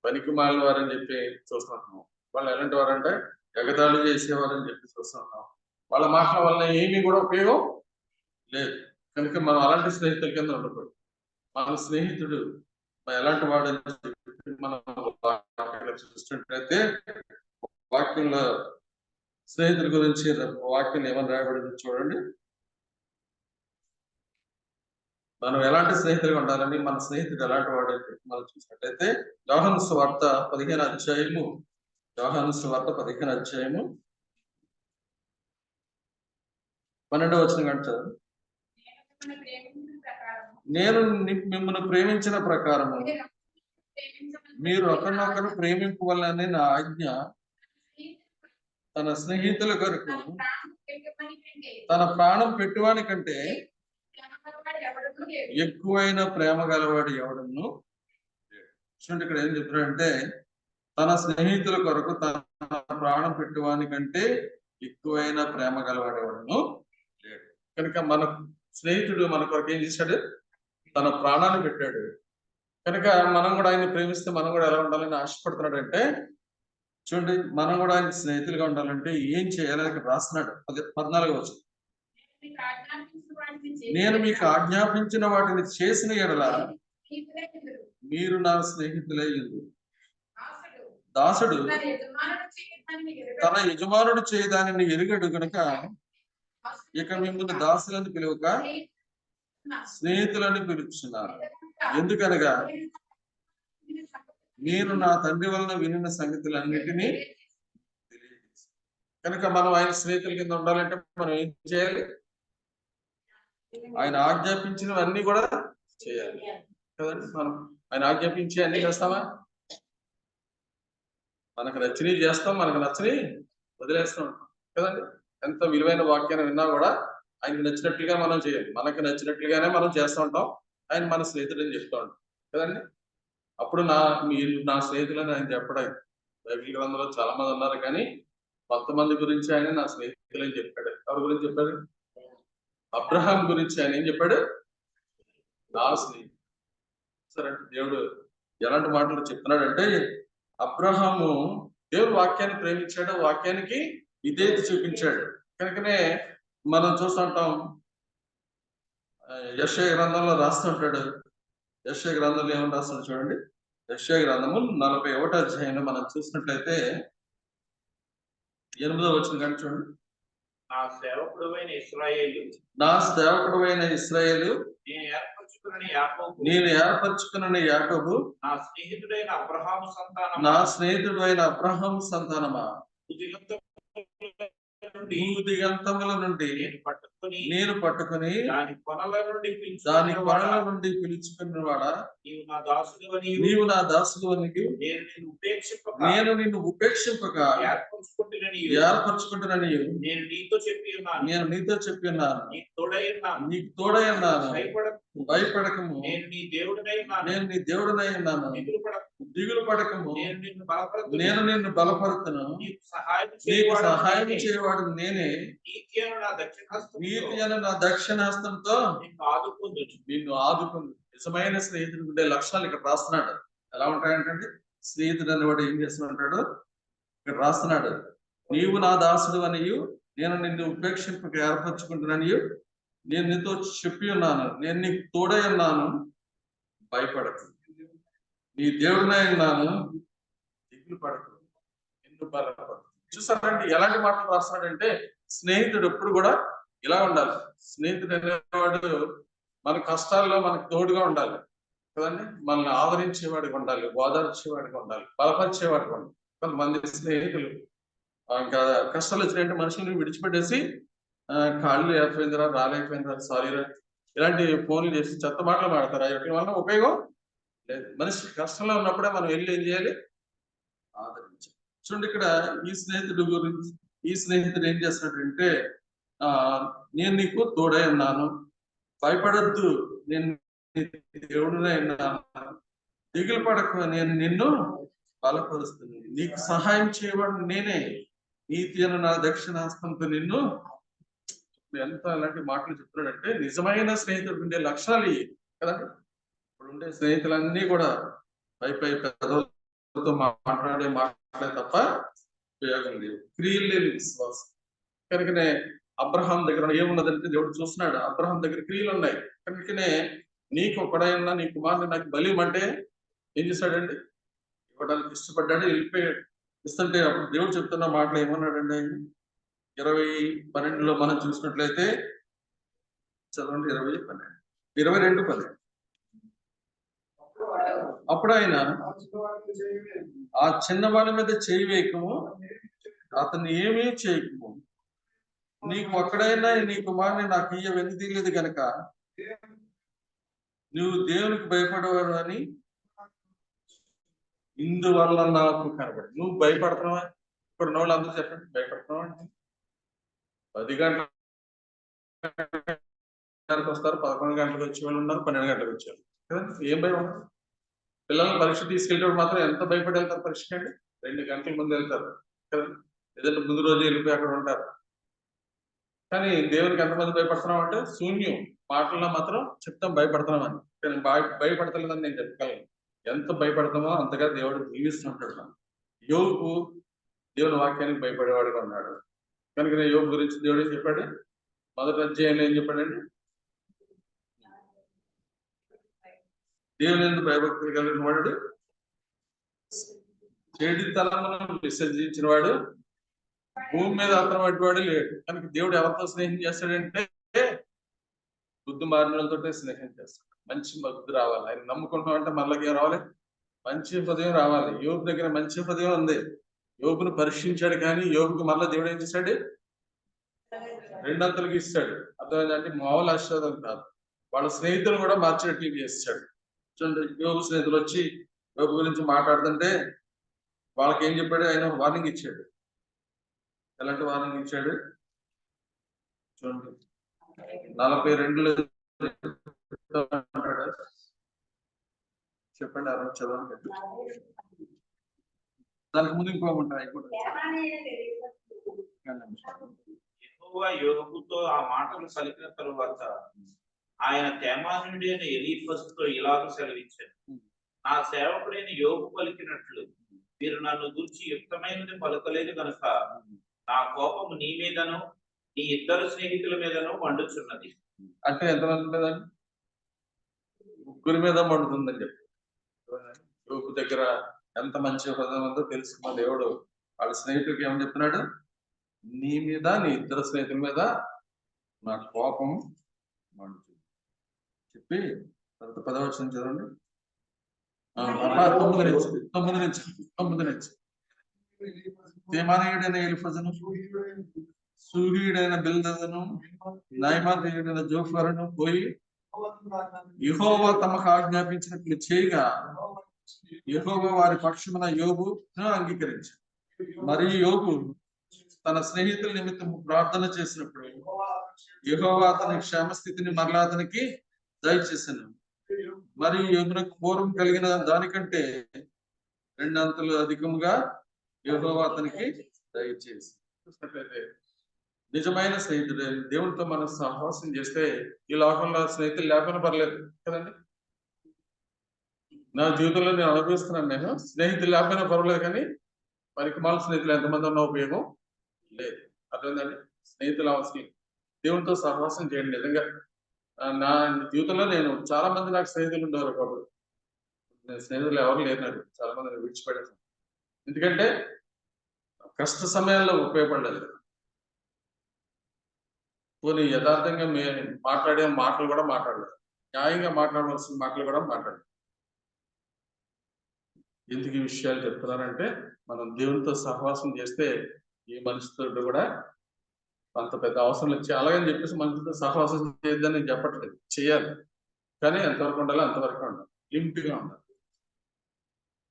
పనికిమాలిన వారని చెప్పి చూస్తున్నాము. వాళ్ళు ఎలాంటి వారంటే ఎగతాళి చేసేవారని చెప్పి చూస్తున్నాం. వాళ్ళ మాటల వల్ల ఏమీ కూడా ఉపయోగం లేదు. కనుక మనం అలాంటి స్నేహితుల కింద ఉండకూడదు. మన స్నేహితుడు ఎలాంటి వాడని చెప్పి మనం చూసినట్లయితే వాక్యంలో స్నేహితుల గురించి వాక్యం ఏమని రాయబడింది చూడండి. మనం ఎలాంటి స్నేహితులుగా ఉండాలని, మన స్నేహితుడు ఎలాంటి వాడని మనం చూసినట్లయితే యోహాను సువార్త 15వ అధ్యాయము 12వ వచనం కంటారు. నేను మిమ్మల్ని ప్రేమించిన ప్రకారము మీరు ఒకరినొకరు ప్రేమింపవలనని నా ఆజ్ఞ. తన స్నేహితుల కొరకు తన ప్రాణం పెట్టువాని కంటే ఎక్కువైన ప్రేమ గలవాడు ఎవడను. చూడండి ఇక్కడ ఏం చెప్తున్నాడంటే తన స్నేహితుల కొరకు తన ప్రాణం పెట్టువాని కంటే ఎక్కువైన ప్రేమ గలవాడు ఎవడను లేడు. కనుక మన స్నేహితుడు మన కొరకు ఏం చేశాడు? తన ప్రాణాన్ని పెట్టాడు. కనుక మనం కూడా ఆయన్ని ప్రేమిస్తే మనం కూడా ఎలా ఉండాలని ఆశపడుతున్నాడు అంటే చూడండి, మనం కూడా ఆయన స్నేహితులుగా ఉండాలంటే ఏం చేయాలని రాస్తున్నాడు. 14వ వచనం. నేను మీకు ఆజ్ఞాపించిన వాటిని చేసిన ఎడల మీరు నా స్నేహితులే. దాసుడు తన యజమానుడు చేయదానిని ఎరుగడు గనుక ఇక మిమ్మల్ని దాసులను పిలువక స్నేహితులని పిలుచున్నారు. ఎందుకనగా నేను నా తండ్రి వలన వినిన సంగతులన్నిటినీ తెలియజేస్తాను. కనుక మనం ఆయన స్నేహితుల కింద ఉండాలంటే మనం ఏం చేయాలి? ఆయన ఆజ్ఞాపించినవన్నీ కూడా చేయాలి కదండి. మనం ఆయన ఆజ్ఞాపించి అన్ని చేస్తామా? మనకు నచ్చినవి చేస్తాం, మనకు నచ్చని వదిలేస్తూ ఉంటాం కదండి. ఎంత విలువైన వాక్యాన్ని విన్నా కూడా ఆయనకు నచ్చినట్లుగా మనం చేయాలి. మనకు నచ్చినట్లుగానే మనం చేస్తూ ఉంటాం. ఆయన మన స్నేహితుడని చెప్తూ ఉంటాం కదండి. అప్పుడు మీరు నా స్నేహితులని ఆయన చెప్పడం. బైబిల్ గ్రంథంలో చాలా మంది ఉన్నారు, కానీ కొంతమంది గురించి ఆయన నా స్నేహితులని చెప్పాడు. ఎవరి గురించి చెప్పాడు? అబ్రహాం గురించి ఆయన ఏం చెప్పాడు? నా స్నేహితుడు. సరే, దేవుడు ఎలాంటి మాటలు చెప్తున్నాడంటే, అబ్రహాము దేవుడు వాక్యాన్ని ప్రేమించాడు, వాక్యానికి విధేయత చూపించాడు. కనుకనే మనం చూస్తుంటాం, యెషయా గ్రంథంలో రాస్తుంటాడు. యెషయా గ్రంథంలో ఏమని రాస్తాడు చూడండి. యెషయా గ్రంథము 41వ అధ్యాయంలో మనం చూసినట్లయితే 8వ వచనం కానీ చూడండి. నా సేవకుడైన ఇశ్రాయేలు, నా సేవకుడైన ఇశ్రాయేలు, నేను ఏర్పరచుకున్న యాకోబు, నా స్నేహితుడైన అబ్రహాము సంతానమా, నా స్నేహితుడైన అబ్రహాము సంతానమా, భూదిగంతముల నుండి నేను పట్టుకుని దాని కొనల నుండి పిలుచుకున్నవాడా, నీవు నా దాసుడు అని నేను నిన్ను ఉపేక్షింపక ఏర్పరచుకుంటున్నాను. నేను నీతో చెప్పి ఉన్నాను, నీకు తోడై ఉన్నాను, భయపడకము, నేను నీ దేవుడినై ఉన్నాను, దిగులు పడకము, నేను నిన్ను బలపరుతును, నీకు సహాయం చేయవాడు నేనే, నీతి అను నా దక్షిణ హస్తంతో నిన్ను ఆదుకుంది. నిజమైన స్నేహితుడు ఉండే లక్షణాలు ఇక్కడ రాస్తున్నాడు. ఎలా ఉంటాయంటే, స్నేహితుడు అనేవాడు ఏం చేస్తున్నాడు ఇక్కడ రాస్తున్నాడు. నీవు నా దాసుడు అనియు, నేను నిన్ను ఉపేక్షింపక ఏర్పరచుకుంటున్నాను, నేను నీతో చెప్పి ఉన్నాను, నేను నీకు తోడై ఉన్నాను, భయపడకు, నీ దేవుడినై ఉన్నాను, దిగులు పడకు, నిన్ను బలపడకు. చూసారంటే ఎలాంటి మాటలు రాస్తున్నాడంటే, స్నేహితుడు ఎప్పుడు కూడా ఇలా ఉండాలి. స్నేహితుడు అనేవాడు మన కష్టాల్లో మనకు తోడుగా ఉండాలి కదండి. మనల్ని ఆదరించేవాడిగా ఉండాలి, ఓదార్చేవాడిగా ఉండాలి, బలపరిచేవాడిగా ఉండాలి. కొంతమంది స్నేహితులు ఇంకా కష్టాలు వచ్చినాయంటే మనుషుల్ని విడిచిపెట్టేసి కాళ్ళు లేకపోయిందిరా, రాలేకపోయిందిరా, సారీరా, ఇలాంటి ఫోన్లు చేసి చెత్త మాటలు మాడతారు. వీటి వల్ల ఉపయోగం లేదు. మనిషి కష్టంలో ఉన్నప్పుడే మనం వెళ్ళి ఏం చేయాలి? ఆదరించాలి. చూడండి, ఇక్కడ ఈ స్నేహితుడు ఏం చేస్తున్నాడంటే, నేను నీకు తోడై ఉన్నాను, భయపడద్దు, నేను దేవుడినై ఉన్నాను, దిగులు పడకు, నేను నిన్ను బలపరుస్తుంది, నీకు సహాయం చేయవాడు నేనే, నీతి అను నా దక్షిణాస్తంతో నిన్ను. ఎంత అలాంటి మాటలు చెప్తున్నాడంటే, నిజమైన స్నేహితుడు ఉండే లక్షణాలు ఇవి కదండి. ఇప్పుడు ఉండే స్నేహితులన్నీ కూడా పై పెద్దలతో మాట్లాడే తప్ప ఉపయోగం లేదు. క్రియలు లేని విశ్వాసం. కనుకనే అబ్రహాం దగ్గర ఏమున్నదంటే, దేవుడు చూస్తున్నాడు, అబ్రహాం దగ్గర క్రియలు ఉన్నాయి. కనుకనే నీకు ఒకడైనా నీ కుమారుని నాకు బలిమంటే ఏం చేశాడండి? ఇవ్వడానికి ఇష్టపడ్డాడు, వెళ్ళిపోయాడు. ఇస్తుంటే అప్పుడు దేవుడు చెప్తున్న మాటలు ఏమన్నాడండి? 20:12 మనం చూసినట్లయితే చదవండి. 22:12. అప్పుడు ఆయన ఆ చిన్నవాడి మీద చేయి వేయకము, అతన్ని ఏమీ చేయకము, నీకు ఒక్కడైనా నీ కుమారుని నాకు వెనుక తీయలేదు కనుక నువ్వు దేవునికి భయపడేవాడు అని ఇందువల్ల నాకు కనబడి. నువ్వు భయపడుతున్నావా? ఇప్పుడు ఉన్న వాళ్ళు అందరూ చెప్పండి, భయపడుతున్నావా అంటే 10 గంటలకు వస్తారు, 11 గంటలకు వచ్చే వాళ్ళు ఉన్నారు, 12 గంటలకు వచ్చేవాళ్ళు. ఏం భయం? పిల్లల్ని పరీక్ష తీసుకెళ్ళేటప్పుడు మాత్రం ఎంత భయపడి వెళ్తారు పరీక్షకి అండి? 2 గంటల ముందు వెళ్తారు కదా, ఏదంటే ముందు రోజు వెళ్ళిపోయి అక్కడ ఉంటారు. కానీ దేవునికి ఎంతమంది భయపడుతున్నాం అంటే శూన్యం. మాటల్లో మాత్రం చెప్తాం భయపడుతున్నామని, కానీ భయపడతలేదని నేను చెప్పగలను. ఎంత భయపడతామో అంతగా దేవుడు దీవిస్తుంటాడు. యోబు దేవుని వాక్యానికి భయపడేవాడుగా ఉన్నాడు. కనుక యోబు గురించి దేవుడు ఏం చెప్పాడు? మొదటి అధ్యాయంలో ఏం చెప్పాడండి? దేవుని ఎందుకు భయభక్తులు కలిగిన వాడు, చెడుతనమును విసర్జించిన వాడు భూమి మీద అతను వాడు లేడు. కనుక దేవుడు ఎవరితో స్నేహం చేస్తాడంటే బుద్ధి మారినతోటే స్నేహం చేస్తాడు. మంచి బుద్ధి రావాలి. ఆయన నమ్ముకుంటాం అంటే మళ్ళీ రావాలి, మంచి హృదయం రావాలి. యోబు దగ్గర మంచి హృదయం ఉంది. యోబును పరీక్షించాడు, కానీ యోబుకి మళ్ళీ దేవుడు ఏం చేశాడు? రెండంతలుగా ఇస్తాడు. అర్థమైందంటే మామూలు ఆశీర్వాదం కాదు. వాళ్ళ స్నేహితులు కూడా మార్చేట్టు చేస్తాడు. చూడండి, యోబు స్నేహితులు వచ్చి యోబు గురించి మాట్లాడుతుంటే వాళ్ళకి ఏం చెప్పాడు? ఆయన వార్నింగ్ ఇచ్చాడు. ఎలాంటి వార్నింగ్ ఇచ్చాడు చూడండి. 42 చెప్పండి. అరవై చదవండి. దానికి ముందు ఇంకో ఉంటాయి కూడా. యెహోవా యోబుతో ఆ మాటలు పలికిన తరువాత ఆయన తేమానుడి అయిన ఎలీఫజుతో ఇలాగ సెలవిచ్చాడు. నా సేవకుడైన యోబు పలికినట్లు మీరు నన్ను గూర్చి యుక్తమైనది పలకలేదు గనుక నా కోపము నీ మీదను నీ ఇద్దరు స్నేహితుల మీదను మండుచున్నది. అంటే ఎంతమంది మీద? ముగ్గురి మీద మండుతుందని చెప్పి. యోబు దగ్గర ఎంత మంచి హృదయం ఉందో తెలుసుకున్న దేవుడు వాళ్ళ స్నేహితుడికి ఏమని చెప్తున్నాడు? నీ మీద, నీ ఇద్దరు స్నేహితుల మీద నా కోపం మండుతుంది చెప్పి తర్వాత 10వ వచనం చదవండి. 9 నుంచి తేమానీయుడైన ఎలీఫజును, సూరీయుడైన బిల్దదును, నయమాతీయుడైన జోఫరును పోయి యెహోవా తమకు ఆజ్ఞాపించినట్లు చేయగా యెహోవా వారి పక్షమున యోబును అంగీకరించాడు. మరియు యోబు తన స్నేహితుల నిమిత్తం ప్రార్థన చేసినప్పుడు యెహోవా అతని క్షేమస్థితిని మరలా అతనికి దయచేసాను. మరియు యోబునకు పూర్వం కలిగిన దానికంటే 2 అంతలు అధికముగా యెహోవా అతనికి దయచేసి. చూసినట్లయితే నిజమైన స్నేహితుడు దేవునితో మనం సహవాసం చేస్తే ఈ లోకంలో స్నేహితులు లేకుండా పర్లేదు కదండి. నా జీవితంలో నేను అనుభవిస్తున్నాను. నేను స్నేహితులు లేకపోయినా పర్వాలేదు, కానీ పనికి మాల స్నేహితులు ఎంతమంది ఉన్న ఉపయోగం లేదు. అర్థమైందండి. స్నేహితులు అవసరం. దేవునితో సహవాసం చేయండి. నిజంగా నా జీవితంలో నేను చాలా మంది నాకు స్నేహితులు ఉండేవారు. ఒకప్పుడు స్నేహితులు ఎవరు లేరు. నాకు చాలా మంది విడిచిపెట్టాను. ఎందుకంటే కష్ట సమయాల్లో ఉపయోగపడలేదు. పోనీ యథార్థంగా మాట్లాడే మాటలు కూడా మాట్లాడలేదు. న్యాయంగా మాట్లాడవలసిన మాటలు కూడా మాట్లాడలేదు. ఎందుకు ఈ విషయాలు చెప్తున్నానంటే మనం దేవునితో సహవాసం చేస్తే ఈ మనిషితో కూడా అంత పెద్ద అవసరం లేదు. అలాగని చెప్పేసి మనిషితో సహవాసం చేయొద్దని నేను చెప్పట్లేదు, చేయాలి. కానీ ఎంతవరకు ఉండాలో అంతవరకు ఉండాలి, లిమిట్గా ఉండాలి.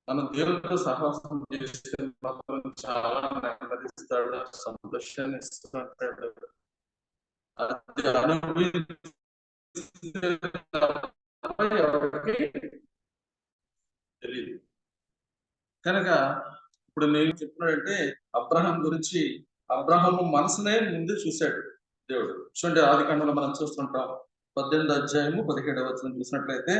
మనం దేవునితో సహవాసం చేస్తే మాత్రం చాలా నెమ్మదిస్తాడు, సంతోషాన్ని ఇస్తాడు. తెలియదు. కనుక ఇప్పుడు నేను చెప్పినాడంటే అబ్రహాం గురించి, అబ్రహాము మనసునే ముందు చూశాడు దేవుడు. చూడండి, ఆదికాండంలో మనం చూస్తుంటాం 18వ అధ్యాయము 17వ వచనం చూసినట్లయితే,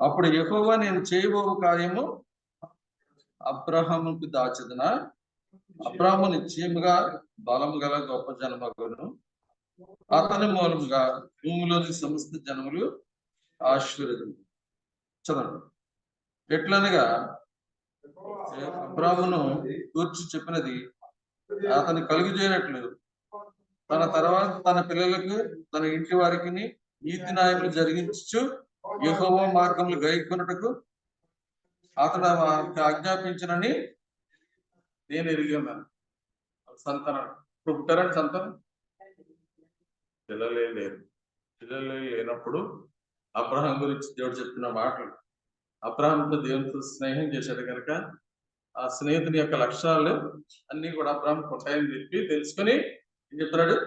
అప్పుడు యెహోవా నేను చేయబో కార్యము అబ్రహాముకు దాచదన, అబ్రాహాము నిశ్చయముగా బలము గల గొప్ప జనమగును, అతని మూలముగా భూమిలోని సమస్త జనములు ఆశీర్వదించు. చదవండి. ఎట్లనగా అబ్రాహామును గూర్చి చెప్పినది అతని కలుగు చేయనట్లు తన తర్వాత తన పిల్లలకు తన ఇంటి వారికి నీతి న్యాయములు జరిగించు యెహోవా మార్గములు గైకొనుటకు అతడు ఆజ్ఞాపించనని నేను ఎరిగి ఉన్నాను. సంతానం ఇప్పుడు పుట్టారని సంతానం పిల్లలే లేరు. పిల్లలే లేనప్పుడు అబ్రహాం గురించి దేవుడు చెప్పిన మాటలు, అబ్రహాంతో దేవునితో స్నేహం చేశాడు కనుక ఆ స్నేహితుని యొక్క లక్షణాలు అన్ని కూడా అబ్రహాం ఉంటాయని చెప్పి తెలుసుకొని ఏం చెప్తున్నాడు?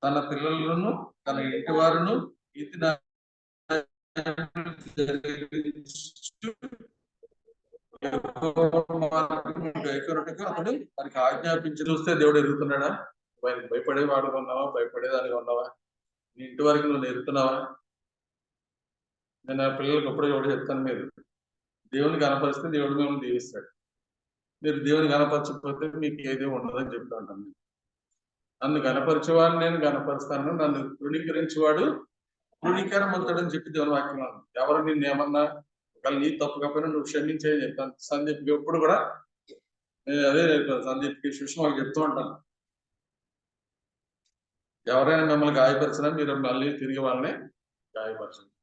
తన పిల్లలను తన ఇంటి వారును అతడు మనకి ఆజ్ఞాపించి చూస్తే దేవుడు ఎరుగుతున్నాడా? భయపడేవాడు ఉన్నావా? భయపడేదానికి ఉన్నావా? నీ ఇంటి వరకు నువ్వు ఎరుగుతున్నావా? నేను ఆ పిల్లలకి ఎప్పుడో ఎవడు చెప్తాను, మీరు దేవుని కనపరిస్తే దేవుడు మిమ్మల్ని దీవిస్తాడు. మీరు దేవుని కనపరచకపోతే మీకు ఏది ఉండదని చెప్తా ఉంటాను. నన్ను కనపరిచేవాడు నేను కనపరుస్తాను, నన్ను తృణీకరించేవాడు తృణీకరమంతుడని చెప్పి దేవుని వాక్యం. ఎవరు నిన్ను ఏమన్నా ఒకవేళ నీ తప్పు కాకపోయినా నువ్వు క్షమించే చెప్తాను సందీప్కి ఎప్పుడు కూడా. నేను అదే చెప్తాను సందీప్కి, సుష్మాకి చెప్తూ ఉంటాను, ఎవరైనా మిమ్మల్ని గాయపరిచినా మీరు మళ్ళీ తిరిగి వాళ్ళని గాయపరచండి,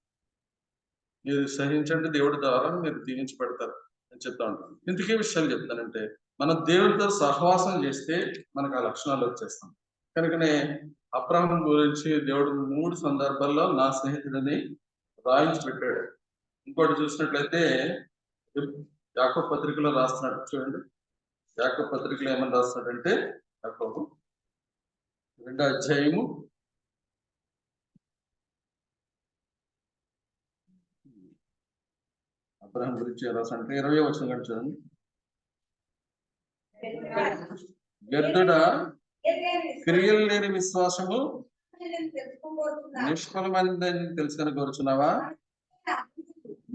మీరు సహించండి, దేవుడి ద్వారా మీరు దీవించబడతారు అని చెప్తా ఉంటాను. ఇంతకీ విషయాలు చెప్తానంటే, మనం దేవుడితో సహవాసం చేస్తే మనకు ఆ లక్షణాలు వచ్చేస్తాం. కనుకనే అబ్రహాం గురించి దేవుడు 3 సందర్భాల్లో నా స్నేహితుడిని రాయించి పెట్టాడు. ఇంకోటి చూసినట్లయితే యాకోబు పత్రికలో రాస్తున్నాడు, చూడండి. యాకోబు పత్రికలో ఏమని రాస్తున్నాడంటే, యాకోబు 2వ అధ్యాయము 'అబ్రహాం గురించి రాస్తాడంటే 20వ వచనం కంటే చూడండి. వ్యర్థుడ క్రియలు లేని విశ్వాసము నిష్ఫలమైనదని తెలుసుకొని కోరుచున్నావా?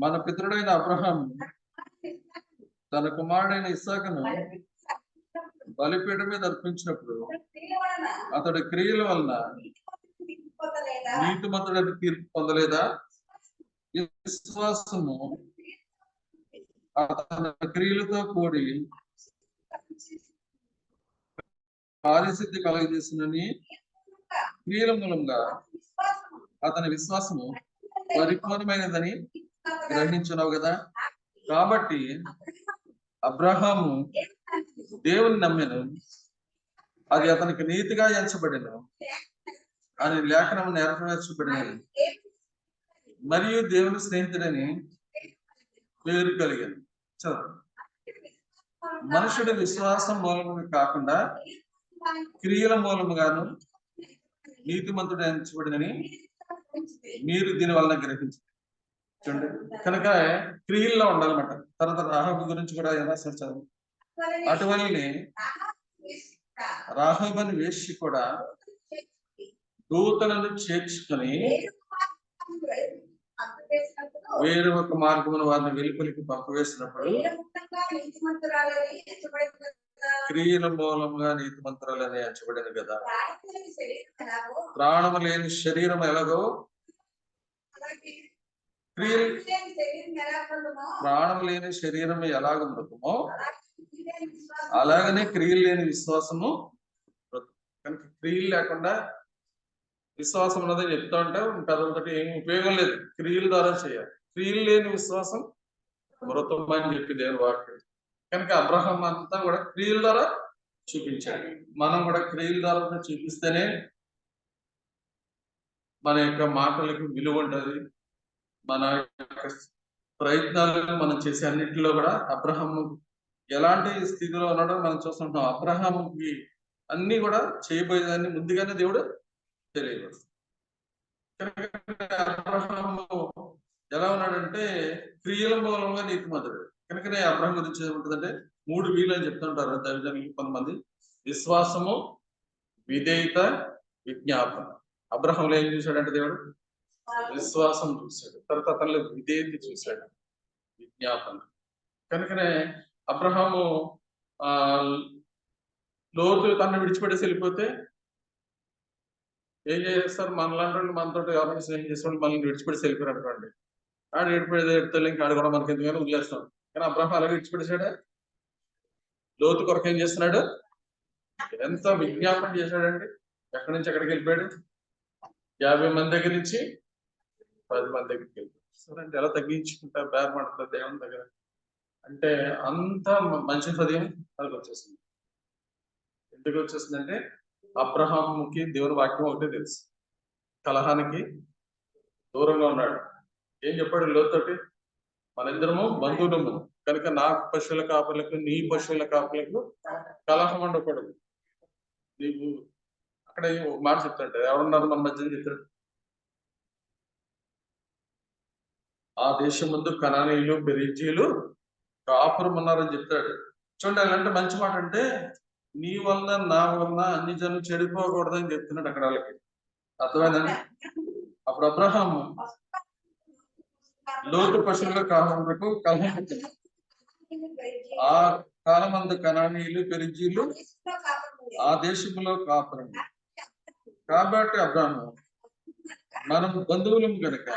మన పితరుడైన అబ్రహాం తన కుమారుడైన ఇస్సాకును బలిపీఠం మీద అర్పించినప్పుడు అతడి క్రియల వలన నీతిమంతుడని తీర్పు పొందలేదా? విశ్వాసము అతని క్రియలతో కూడి కార్యసిద్ధి కలగజేస్తుందని క్రియల మూలంగా అతని విశ్వాసము పరిపూర్ణమైనదని గ్రహించున్నావు కదా. కాబట్టి అబ్రహాము దేవుని నమ్మెను, అది అతనికి నీతిగా ఎంచబడెను అని లేఖనం నెరవేర్చబడినది, మరియు దేవుని స్నేహితుడని పేరు కలిగాను. చదువు. మనుషుడి విశ్వాసం మూలముగా కాకుండా క్రియల మూలముగాను నీతిమంతుడు ఎంచబడినని మీరు దీని వలన గ్రహించారు. చూడండి, కనుక క్రియల్లో ఉండాలన్నమాట. తర్వాత రాహాబు గురించి కూడా ఎలా చదువు. అటువలనే రాహాబు వేశ్య కూడా దూతలను చేర్చుకొని వేరే ఒక మార్గమును వారిని వెలుపలికి పంపివేసినప్పుడు క్రియల మూలంగా నీతిమంతురాలని ఎంచబడింది కదా. ప్రాణము లేని శరీరం ఎలాగో ప్రాణం లేని శరీరం ఎలాగ మృతమో అలాగనే క్రియలు లేని విశ్వాసము మృతం. కనుక క్రియలు లేకుండా విశ్వాసం ఉన్నదని చెప్తా ఉంటే అదొకటి ఏమి ఉపయోగం లేదు, క్రియల ద్వారా చేయాలి. క్రియలు లేని విశ్వాసం మృతం అని చెప్పి దేవుని వాక్యం. కనుక అబ్రహాం అంతా కూడా క్రియల ద్వారా చూపించాడు. మనం కూడా క్రియల ద్వారా చూపిస్తేనే మన యొక్క మాటలకు విలువ ఉంటుంది. మన యొక్క ప్రయత్నాలను మనం చేసే అన్నింటిలో కూడా అబ్రహాం ఎలాంటి స్థితిలో ఉన్నాడో మనం చూస్తుంటాం. అబ్రహాంకి అన్ని కూడా చేయబోయేదాన్ని ముందుగానే దేవుడు తెలియదు. అబ్రహాము ఎలా ఉన్నాడంటే క్రియల మూలంగా నీతిమంతుడు. కనుకనే అబ్రహాం గురించి ఏముంటుందంటే 3 వీలు అని చెప్తుంటారు దైవజనులు కొంతమంది. విశ్వాసము, విధేయత, విజ్ఞాపన. అబ్రహాంలో ఏం చూశాడంటే దేవుడు విశ్వాసం చూశాడు, తర్వాత అతనిలో విధేయత చూశాడు, విజ్ఞాపన. కనుకనే అబ్రహాము లోతు తనను విడిచిపెట్టేసి వెళ్ళిపోతే ఏం చేస్తారు, మనలాంటి వాళ్ళు మనతో ఎవరైనా స్నేహం చేసుకోండి, మనల్ని విడిచిపెట్టి వెళ్ళిపోయారు అనుకోండి. ఆడు విడిచిపెడితే ఇంకా ఆడు కూడా మనకి ఎందుకని వదిలేస్తాం. కానీ అబ్రహాం అలాగే విడిచిపెట్టేశాడా? లోతు కొరకు ఏం చేస్తున్నాడు? ఎంత విజ్ఞాపన చేశాడండి. ఎక్కడి నుంచి ఎక్కడికి వెళ్ళిపోయాడు? 50 మంది దగ్గర నుంచి 10 మంది దగ్గరికి వెళ్ళిపోయాడు. సరే, ఎలా తగ్గించుకుంటారు బేరమాడుతారు దేవుని దగ్గర అంటే అంత మంచి హృదయం వాళ్ళకి వచ్చేసింది. ఎందుకు వచ్చేసిందంటే అబ్రహాముకి దేవుని వాక్యం ఒకటే తెలుసు, కలహానికి దూరంగా ఉన్నాడు. ఏం చెప్పాడు లోతుతోటి? మన ఇద్దరము బంధువులము కనుక నా పశువుల కాపులకు నీ పశువుల కాపులకు కలహం ఉండకూడదు. నీవు అక్కడ ఒక మాట చెప్తాడు, ఎవరున్నారు మన మధ్య చెప్తాడు, ఆ దేశం ముందు కనానీయులు పెరిజీలు కాపురం ఉన్నారని చెప్తాడు. చూడండి, అలాంటి మంచి మాట అంటే నీ వలన నా వలన అన్ని జనులు చెడిపోకూడదని చెప్తున్నాడు అక్కడ వాళ్ళకి. అర్థమైందండి? అప్పుడు అబ్రహాము లోతు పశువుల కాపురకు కలహం పెట్టింది. ఆ కాలం అందు కనానీయులు పెరిజీలు ఆ దేశంలో కాపురం. కాబట్టి అబ్రహాము మనం బంధువులం కనుక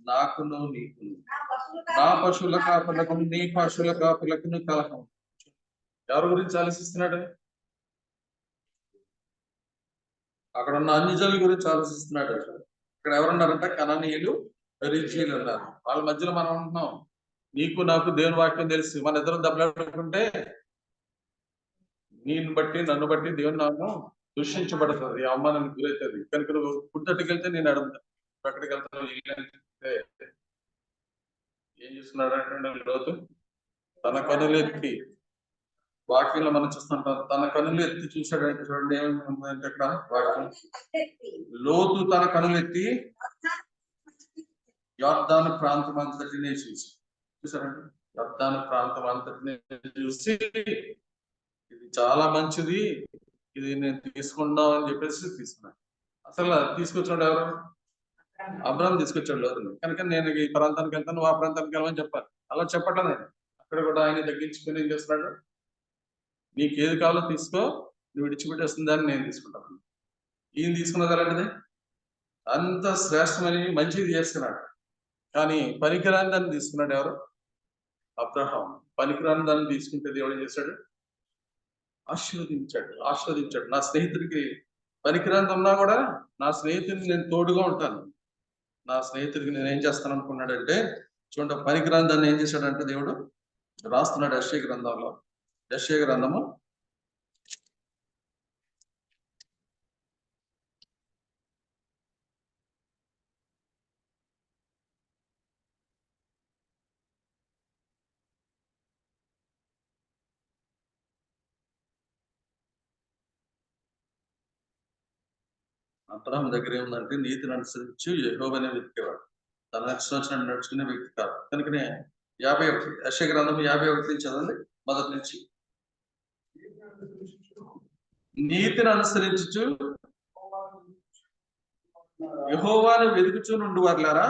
నాకును నీకును నా పశువుల కాపులకు నీ పశువుల కాపులకు కలహం. ఎవరి గురించి ఆలోచిస్తున్నాడు? అక్కడ ఉన్న అన్యజనుల గురించి ఆలోచిస్తున్నాడు. ఇక్కడ ఎవరున్నారంటే కనానీయులు, పెరిజీలు ఉన్నారు. వాళ్ళ మధ్యలో మనం ఉంటున్నాం. నీకు నాకు దేవుని వాక్యం తెలిసి మన ఇద్దరం దెబ్బలాడుకుంటే నేను బట్టి నన్ను బట్టి దేవుని నామం దూషించబడుతుంది, అవమానానికి గురవుతుంది. కనుక నువ్వు పుట్టటికి వెళ్తే నేను అడుగుతాను, ఎక్కడికి వెళ్తాను? ఏం చేస్తున్నాడు అంటే లోతు తన కనులు ఎత్తి, వాక్యంలో మనం చూస్తుంటాం, తన కనులు ఎత్తి చూశాడంటే చూడండి ఏమంటే అక్కడ వాక్యం, లోతు తన కనులు ఎత్తి యొర్దాను ప్రాంతం అంతటినే చూసారండి. యొర్దాను ప్రాంతం అంతటినే చూసి ఇది చాలా మంచిది, ఇది నేను తీసుకుందాం అని చెప్పేసి తీసుకున్నాను. అసలు తీసుకొచ్చాడు ఎవరు? అబ్రాహాం తీసుకొచ్చాడు లోతుని. కనుక నేను ఈ ప్రాంతానికి వెళ్తాను, నువ్వు ఆ ప్రాంతానికి వెళ్ళమని చెప్పాలి. అలా చెప్పట్లేదండి. అక్కడ కూడా ఆయన తగ్గించుకుని ఏం చేస్తున్నాడు? నీకు ఏది కావాలో తీసుకో, నువ్వు విడిచిపెట్టేస్తుంది దాన్ని నేను తీసుకుంటాను. ఈయన తీసుకున్నది అలాంటిది అంత శ్రేష్టమని మంచిది చేసుకున్నాడు. కానీ పనికిరాని దాన్ని తీసుకున్నాడు ఎవరు? అబ్రహాం. పనికిరాని దాన్ని తీసుకుంటే దేవుడు ఏం చేశాడు? ఆశీర్వదించాడు. నా స్నేహితుడికి పనికిరాని ఉన్నా కూడా నా స్నేహితుడికి నేను తోడుగా ఉంటాను. నా స్నేహితుడికి నేను ఏం చేస్తాను అనుకున్నాడంటే, చూడండి పనికిరాని దాన్ని ఏం చేశాడంటే దేవుడు రాస్తున్నాడు యెషయా గ్రంథంలో. యెషయా గ్రంథము '" అబ్రహాం దగ్గర ఏముందంటే నీతిని అనుసరించి యెహోవానే వెతికేవాడు, తన నచ్చిన నడుచుకునే వ్యక్తి కాదు. కనుకనే 51 యెషయా గ్రంథం 51 చదవండి మొదటి నుంచి. నీతిని అనుసరించు యెహోవాను వెతుకుచూ నుండి వారులారా,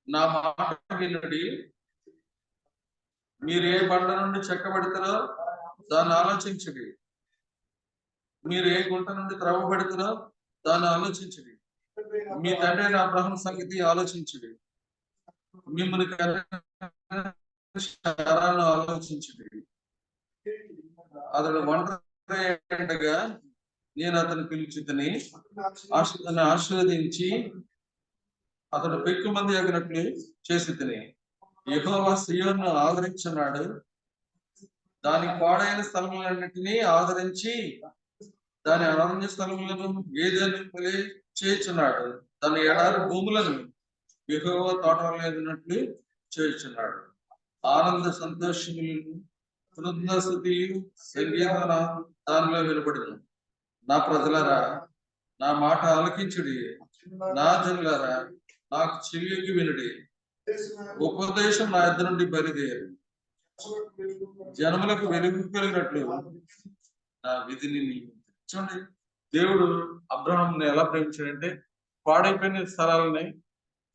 నా మాట వినుడి. మీరు ఏ బండ నుండి చెక్కబెడతారో దాన్ని ఆలోచించుడి, మీరు ఏ గుంట నుండి త్రవ్వబెడతారో దాన్ని ఆలోచించుడి. మీ తండ్రి అబ్రహాం సంగతి ఆలోచించుడి, మిమ్మల్ని ఆలోచించుడి. అతడు ఒంటరిగా నేను అతను పిలిచితిని, అతను ఆశీర్వదించి అతడు పెక్కు మంది ఆగినట్లు చేసి తిని. యెహోవా సియోనును ఆదరించున్నాడు, దాని పాడైన స్థలములన్నిటినీ ఆదరించి దాని అరణ్య స్థలములను ఏదైనా చేయుచున్నాడు. దాని ఎడారి భూములను యెహోవా తోటలేదినట్లు చేయుచున్నాడు. ఆనంద సంతోషములను స్తుతి సంగీత దానిలో వినబడును. నా ప్రజలారా నా మాట ఆలకించుడి, నా జనులారా నాకు చెవియొగ్గి వినుడి. ఉపదేశం నా యొద్ద నుండి బయలుదేరు, జనములకు వెలుగు కలిగినట్లు నా విధిని చూడండి. దేవుడు అబ్రహాంని ఎలా ప్రేమించాడంటే పాడైపోయిన స్థలాలని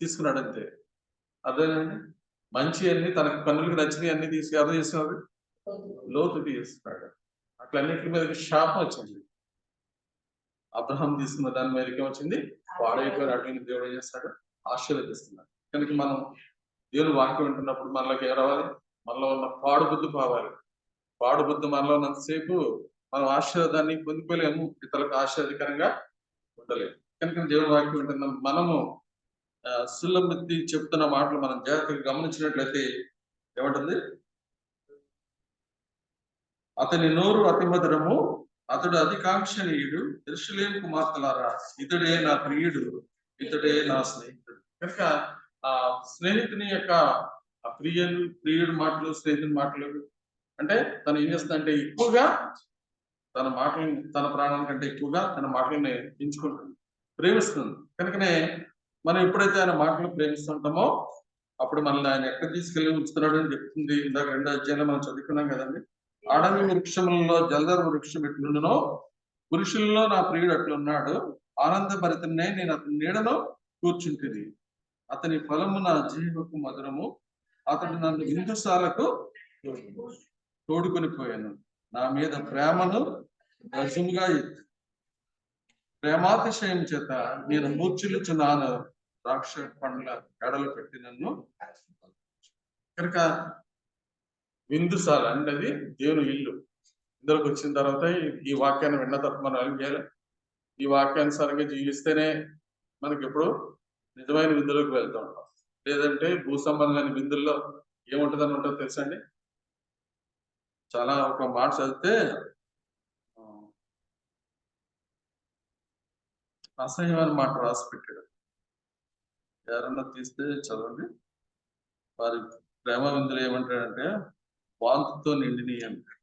తీసుకున్నాడు అంతే. అదేనండి మంచి అన్ని తనకు కన్నులకు నచ్చినవి అన్ని తీసి ఎవరు చేస్తున్నారు? లోతు తీసుకున్నాడు. అట్లన్నిటి మీద శాపం వచ్చింది. అబ్రహాం తీసుకున్న దాని మీదకి వచ్చింది పాడైపోయిన అట్లని దేవుడు ఏం చేస్తాడు? ఆశీర్వదిస్తున్నాడు. కనుక మనం దేవుని వాక్యం వింటున్నప్పుడు మనలోకి ఏం రావాలి? మనలో ఉన్న పాడు బుద్ధి పోవాలి. పాడు బుద్ధి మనలో ఉన్నంతసేపు మనం ఆశీర్వాదాన్ని పొందుకోలేము, ఇతరులకు ఆశీర్వదకరంగా ఉండలేము. కనుక దేవుని వాక్యం వింటున్నాం మనము సుల్లబుద్ధి చెప్తున్న మాటలు మనం జాగ్రత్తగా గమనించినట్లయితే ఏమంటుంది? అతని నోరు అతి మధురము, అతడు అధికాంక్షణీయుడు, యెరూషలేము కుమార్తెలారా ఇతడే నా ప్రియుడు, ఇతడే నా స్నేహితుడు. కనుక ఆ స్నేహితుని యొక్క ప్రియుడు మాటలు, స్నేహితుని మాటలు అంటే తను ఏం చేస్తుందంటే ఎక్కువగా తన మాటలను, తన ప్రాణాల కంటే ఎక్కువగా తన మాటలను ఎంచుకుంటుంది, ప్రేమిస్తుంది. కనుకనే మనం ఎప్పుడైతే ఆయన మాటలు ప్రేమిస్తుంటామో అప్పుడు మనల్ని ఆయన ఎక్కడ తీసుకెళ్ళి ఉంచుతున్నాడు అని చెప్తుంది. ఇందాక 2వ అధ్యాయంలో మనం చదువుకున్నాం కదండి. అడవి వృక్షములలో జలధర వృక్షం ఎట్లుండునో పురుషుల్లో నా ప్రియుడు అట్లున్నాడు, ఆనందభరితనే నేను అతని నీడలో కూర్చుంటుంది. అతని ఫలము నా జీవకు మధురము, అతడు నన్ను విందుశాలకు తోడుకొని పోయాను. నా మీద ప్రేమను గజముగా ఎత్తు, ప్రేమాతిశయం చేత నేను మూర్ఛిల్లుచున్నాను. ద్రాక్ష పండ్ల ఎడలు పెట్టి నన్ను కనుక విందుశాల అంటే అది దేవుని ఇల్లు. ఇందులోకి వచ్చిన తర్వాత ఈ వాక్యాన్ని విన్న తర్వాత మనం ఏం చేయాలి? ఈ వాక్యానుసారంగా జీవిస్తేనే మనకి ఎప్పుడు నిజమైన విందులోకి వెళ్తూ ఉంటాం. లేదంటే భూ సంబంధమైన విందుల్లో ఏముంటుందని ఉంటుందో తెలుసండి? చాలా ఒక మాట చదివితే అసహ్యమైన మాట రాసి పెట్టాడు. ఎవరన్నా తీస్తే చదవండి. వారి ప్రేమ విందులు ఏమంటాడంటే వాంతితో నిండిని అంటాడు.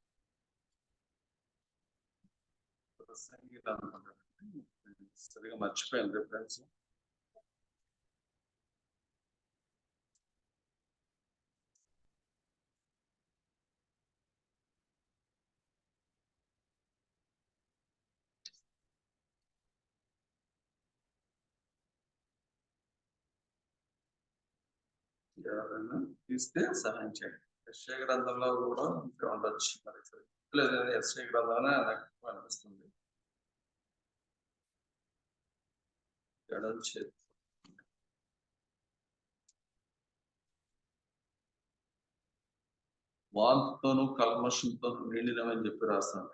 సంగీతం అనుకుంటాడు, సరిగా మర్చిపోయాను రిఫరెన్స్. ఎవరైనా తీస్తే సహాయం చేయండి. యెషయా గ్రంథంలో కూడా ఇంకా ఉండొచ్చు, మరి లేదు యెషయా గ్రంథంలోనే నాకు అనిపిస్తుంది. ఎడల చేతి వాంతితోనూ కల్మషంతోనూ నిండినవని చెప్పి రాస్తాను.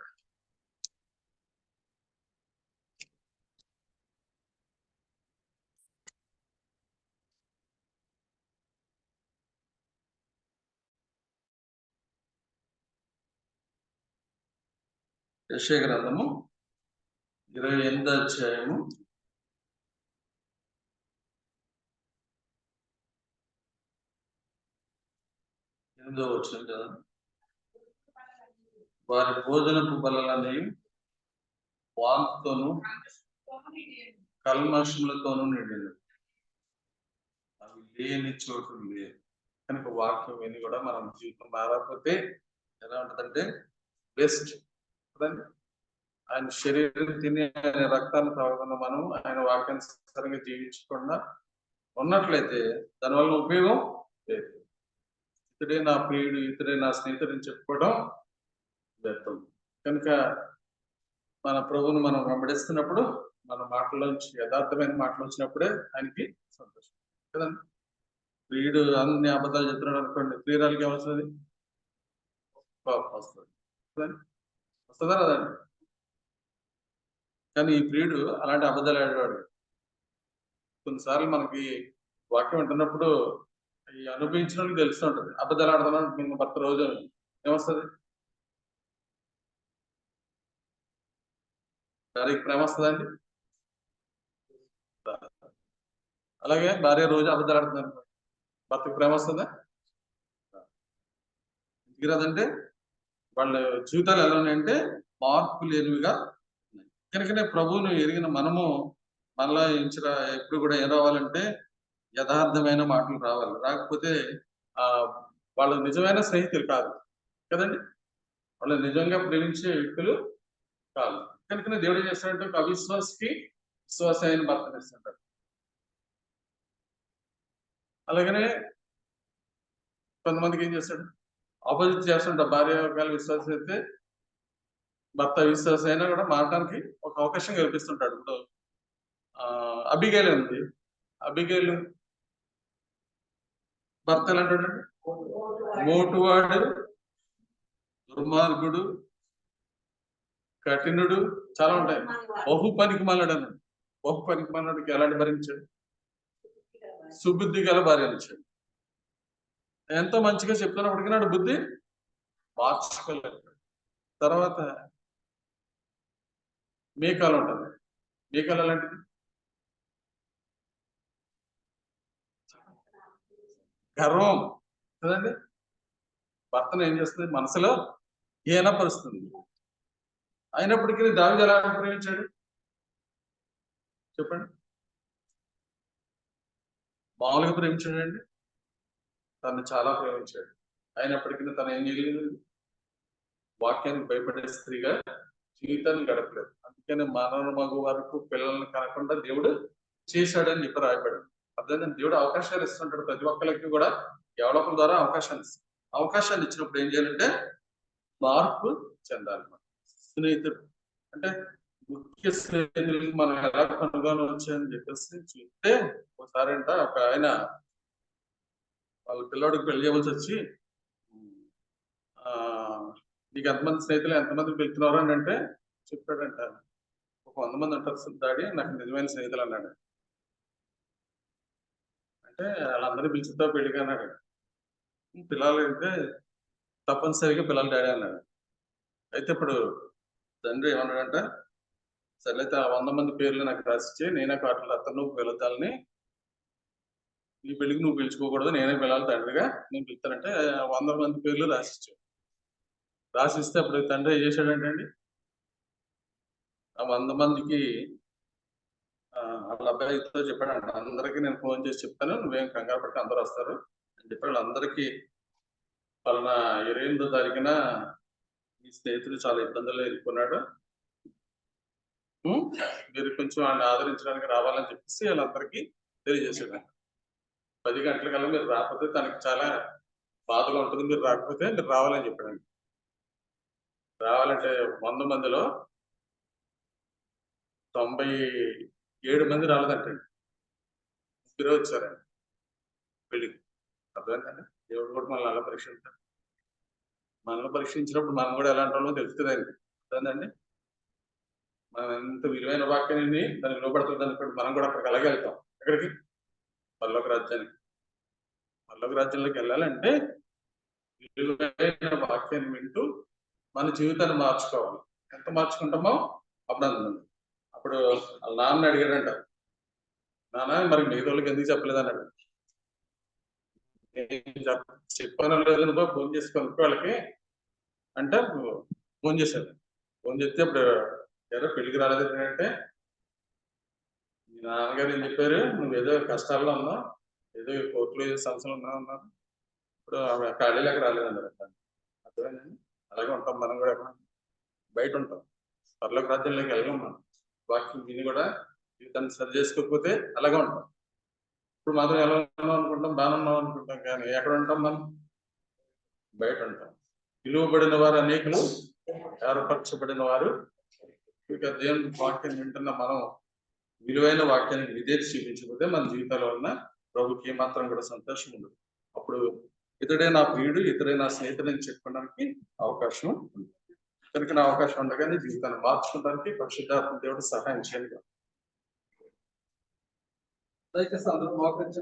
యెషయా గ్రంథము 28వ అధ్యాయము 8వ వచనం కదా. వారి భోజనపు బలలని వాంతితోనూ కల్మషములతోనూ నిండినవి, అవి లేని చోటు లేదు. కనుక వాక్యం విని కూడా మనం జీవితం మారకపోతే ఎలా ఉంటుందంటే బెస్ట్ కదండి. ఆయన శరీరం తిని ఆయన రక్తాన్ని తాగకుండా మనం ఆయన వాక్యానుసారంగా జీవించకుండా ఉన్నట్లయితే దానివల్ల ఉపయోగం లేదు. ఇతడే నా ప్రియుడు, ఇతడే నా స్నేహితుడు చెప్పుకోవడం వ్యర్థం. కనుక మన ప్రభువును మనం వెంబడిస్తున్నప్పుడు మన మాటల్లోంచి యథార్థమైన మాటలు వచ్చినప్పుడే ఆయనకి సంతోషం కదండి. ప్రియుడు అన్ని అబద్ధాలు చెప్తున్నాడు అనుకోండి, ప్రియురాలకి ఏమవుతుంది? కోపం వస్తుంది కదండి. వస్తుందా రాదండి? కానీ ఈ ప్రియుడు అలాంటి అబద్ధాలు ఆడేవాడు. కొన్నిసార్లు మనకి వాక్యం వింటున్నప్పుడు ఈ అనుభవించిన వాళ్ళకి తెలుస్తుంటది. అబద్ధాలు ఆడుతున్నాడు మేము భర్త రోజు ఏమొస్తుంది? భార్యకి ప్రేమ వస్తుందండి? అలాగే భార్య రోజు అబద్ధాలు ఆడుతున్నారు, భర్తకి ప్రేమ వస్తుందా? ఎందుకు రాదంటే వాళ్ళ జీవితాలు ఎలా ఉన్నాయంటే మార్పు లేనివిగా ఉన్నాయి. కనుకనే ప్రభువును ఎరిగిన మనము మనలో ఎప్పుడు కూడా ఏం రావాలంటే యథార్థమైన మాటలు రావాలి. రాకపోతే వాళ్ళు నిజమైన స్నేహితులు కాదు కదండి. వాళ్ళు నిజంగా ప్రేమించే వ్యక్తులు కాదు. కనుకనే దేవుడు ఏం చేస్తాడంటే ఒక అవిశ్వాసకి విశ్వాస అయిన భర్తను ఇస్తుంటాడు. అలాగనే కొంతమందికి ఏం చేస్తాడు, ఆపోజిట్ చేస్తుంటాడు. భార్య ఒకవేళ విశ్వాసం అయితే భర్త విశ్వాసం అయినా కూడా మారడానికి ఒక అవకాశం కల్పిస్తుంటాడు. ఇప్పుడు అబిగేలు ఉంది. అబిగేలు భర్త ఎలాంటి మోటువాడు, దుర్మార్గుడు, కఠినుడు, చాలా ఉంటాయి. బహు పనికి మాలాడు అన్నాడు. బహు పనికి మాలాడికి ఎలాంటి భరించాడు? సుబుద్ధి గల భార్య ఇచ్చాడు. ఎంతో మంచిగా చెప్తున్నప్పటికీ నాడు బుద్ధి మార్చుకోలేదు. తర్వాత మీకాలు ఉంటుంది. మీకాలు ఎలాంటిది? గర్వం కదండి. భర్తను ఏం చేస్తుంది? మనసులో హీనపరుస్తుంది. అయినప్పటికీ దావీదు ఎలా ప్రేమించాడు చెప్పండి? మామూలుగా ప్రేమించాడండి? తను చాలా ప్రేమించాడు. అయినప్పటికీ తను ఏం చేయలేదు? వాక్యానికి భయపడే స్త్రీగా జీవితాన్ని గడపలేదు. అందుకని మరణ మగు వరకు పిల్లల్ని కనకుండా దేవుడు చేశాడని చెప్పి రాయబడి. అర్థం దేవుడు అవకాశాలు ఇస్తుంటాడు ప్రతి ఒక్కరికి కూడా. డెవలప్ల ద్వారా అవకాశాలు ఇచ్చినప్పుడు ఏం చేయాలంటే మార్పు చెందాలి. స్నేహితుడు అంటే ముఖ్య స్నేహితులకి మనం ఎలా కనుగొనవచ్చు అని చెప్పేసి చూస్తే ఒకసారి అంట ఒక ఆయన వాళ్ళ పిల్లోడికి పెళ్లి చేయవలసి వచ్చి ఆ నీకు ఎంతమంది స్నేహితులు ఎంతమంది పిలుస్తున్నారు అని అంటే చెప్పాడంట ఒక 100 మంది ఉంటారు డాడీ నాకు నిజమైన స్నేహితులు అన్నాడు. అంటే వాళ్ళందరినీ పిలుచుతా పెళ్లికి అన్నాడు. పిల్లలు అంటే తప్పనిసరిగా పిల్లలు డాడీ అన్నాడు. అయితే ఇప్పుడు తండ్రి ఏమన్నాడంట సరే అయితే ఆ 100 మంది పేర్లు నాకు రాసిచ్చి నేనే కార్డులు అతను నువ్వు పిలుతాలని ఈ పెళ్లికి నువ్వు పిలుచుకోకూడదు నేనే పిల్లలు తండ్రిగా నేను పిలుస్తానంటే 100 మంది పేర్లు రాసిచ్చాడు. రాసిస్తే అప్పుడు తండ్రి ఏం చేశాడంటే అండి ఆ 100 మందికి వాళ్ళ అబ్బాయితో చెప్పాడంట అందరికీ నేను ఫోన్ చేసి చెప్తాను నువ్వేం కంగారు పట్టి అందరూ వస్తారు అని చెప్పి వాళ్ళందరికీ పలానా 28వ తారీఖున ఈ స్నేహితుడు చాలా ఇబ్బందుల్లో ఎదుర్కొన్నాడు మీరు కొంచెం ఆయన ఆదరించడానికి రావాలని చెప్పేసి వాళ్ళందరికీ తెలియజేసాడు. 10 గంటలకల్లా మీరు రాకపోతే తనకి చాలా బాధగా ఉంటుంది మీరు రాకపోతే మీరు రావాలని చెప్పాడండి. రావాలంటే 100 మందిలో 97 మంది రాలేదంటండి. ముగ్గురే వచ్చారండి పెళ్లికి. అర్థమైందండి దేవుడు కూడా మనల్ని అలా పరీక్షించారు. మనల్ని పరీక్షించినప్పుడు మనం కూడా ఎలాంటి వాళ్ళో తెలుస్తుందండి. అర్థమైందండి మనం ఎంత విలువైన వాక్యాన్ని దానికి లోపడుతుంది అనుకోండి మనం కూడా అక్కడికి అలాగే వెళ్తాం. ఎక్కడికి పరలోక రాజ్యానికి. పరలోక రాజ్యంలోకి వెళ్ళాలంటే విలువైన వాక్యాన్ని వింటూ మన జీవితాన్ని మార్చుకోవాలి. ఎంత మార్చుకుంటామో అప్పుడు అందుతుంది. అప్పుడు వాళ్ళ నాన్న అడిగాడంట నాన్న మరి మిగతా వాళ్ళకి ఎందుకు చెప్పలేదు అన్నాడు. చెప్పాను లేదు నువ్వు ఫోన్ చేసి కనుక్కో వాళ్ళకి అంటే ఫోన్ చేశాడు. ఫోన్ చేస్తే ఇప్పుడు ఏదో పెళ్లికి రాలేదు అంటే మీ నాన్నగారు ఏం చెప్పారు నువ్వు ఏదో కష్టాల్లో ఉన్నావు ఏదో కోర్టులో ఏదో సమస్యలు ఉన్నావు అన్నారు ఇప్పుడు ఆమె ఖాళీలోకి రాలేదన్నారు. అర్థమైందండి అలాగే ఉంటాం మనం కూడా బయట ఉంటాం పరలోక రాజ్యంలోకి వెళ్ళాం మనం వాక్యం విని కూడా జీవితాన్ని సరి చేసుకోకపోతే అలాగే ఉంటాం. ఇప్పుడు మాత్రం ఎలా ఉన్నాం అనుకుంటాం బాగా ఉన్నాం అనుకుంటాం కానీ ఎక్కడ ఉంటాం మనం బయట ఉంటాం. పిలువబడిన వారు అనేకులు ఏర్పరచబడిన వారు ఇక దేవుని వాక్యం వింటున్న మనం విలువైన వాక్యానికి విధేయత చూపించకపోతే మన జీవితాల వలన ప్రభుకి ఏమాత్రం కూడా సంతోషం ఉండదు. అప్పుడు ఇతడే నా ప్రియుడు ఇతడే నా స్నేహితుడని చెప్పుకోవడానికి అవకాశం ఉంది. కనుక నా అవకాశం ఉండగానే జీవితాన్ని మార్చుకోవడానికి పరిశుద్ధాత్మ దేవుడు సహాయం చేయాలి. దయచేసి అందరూ మోకరించి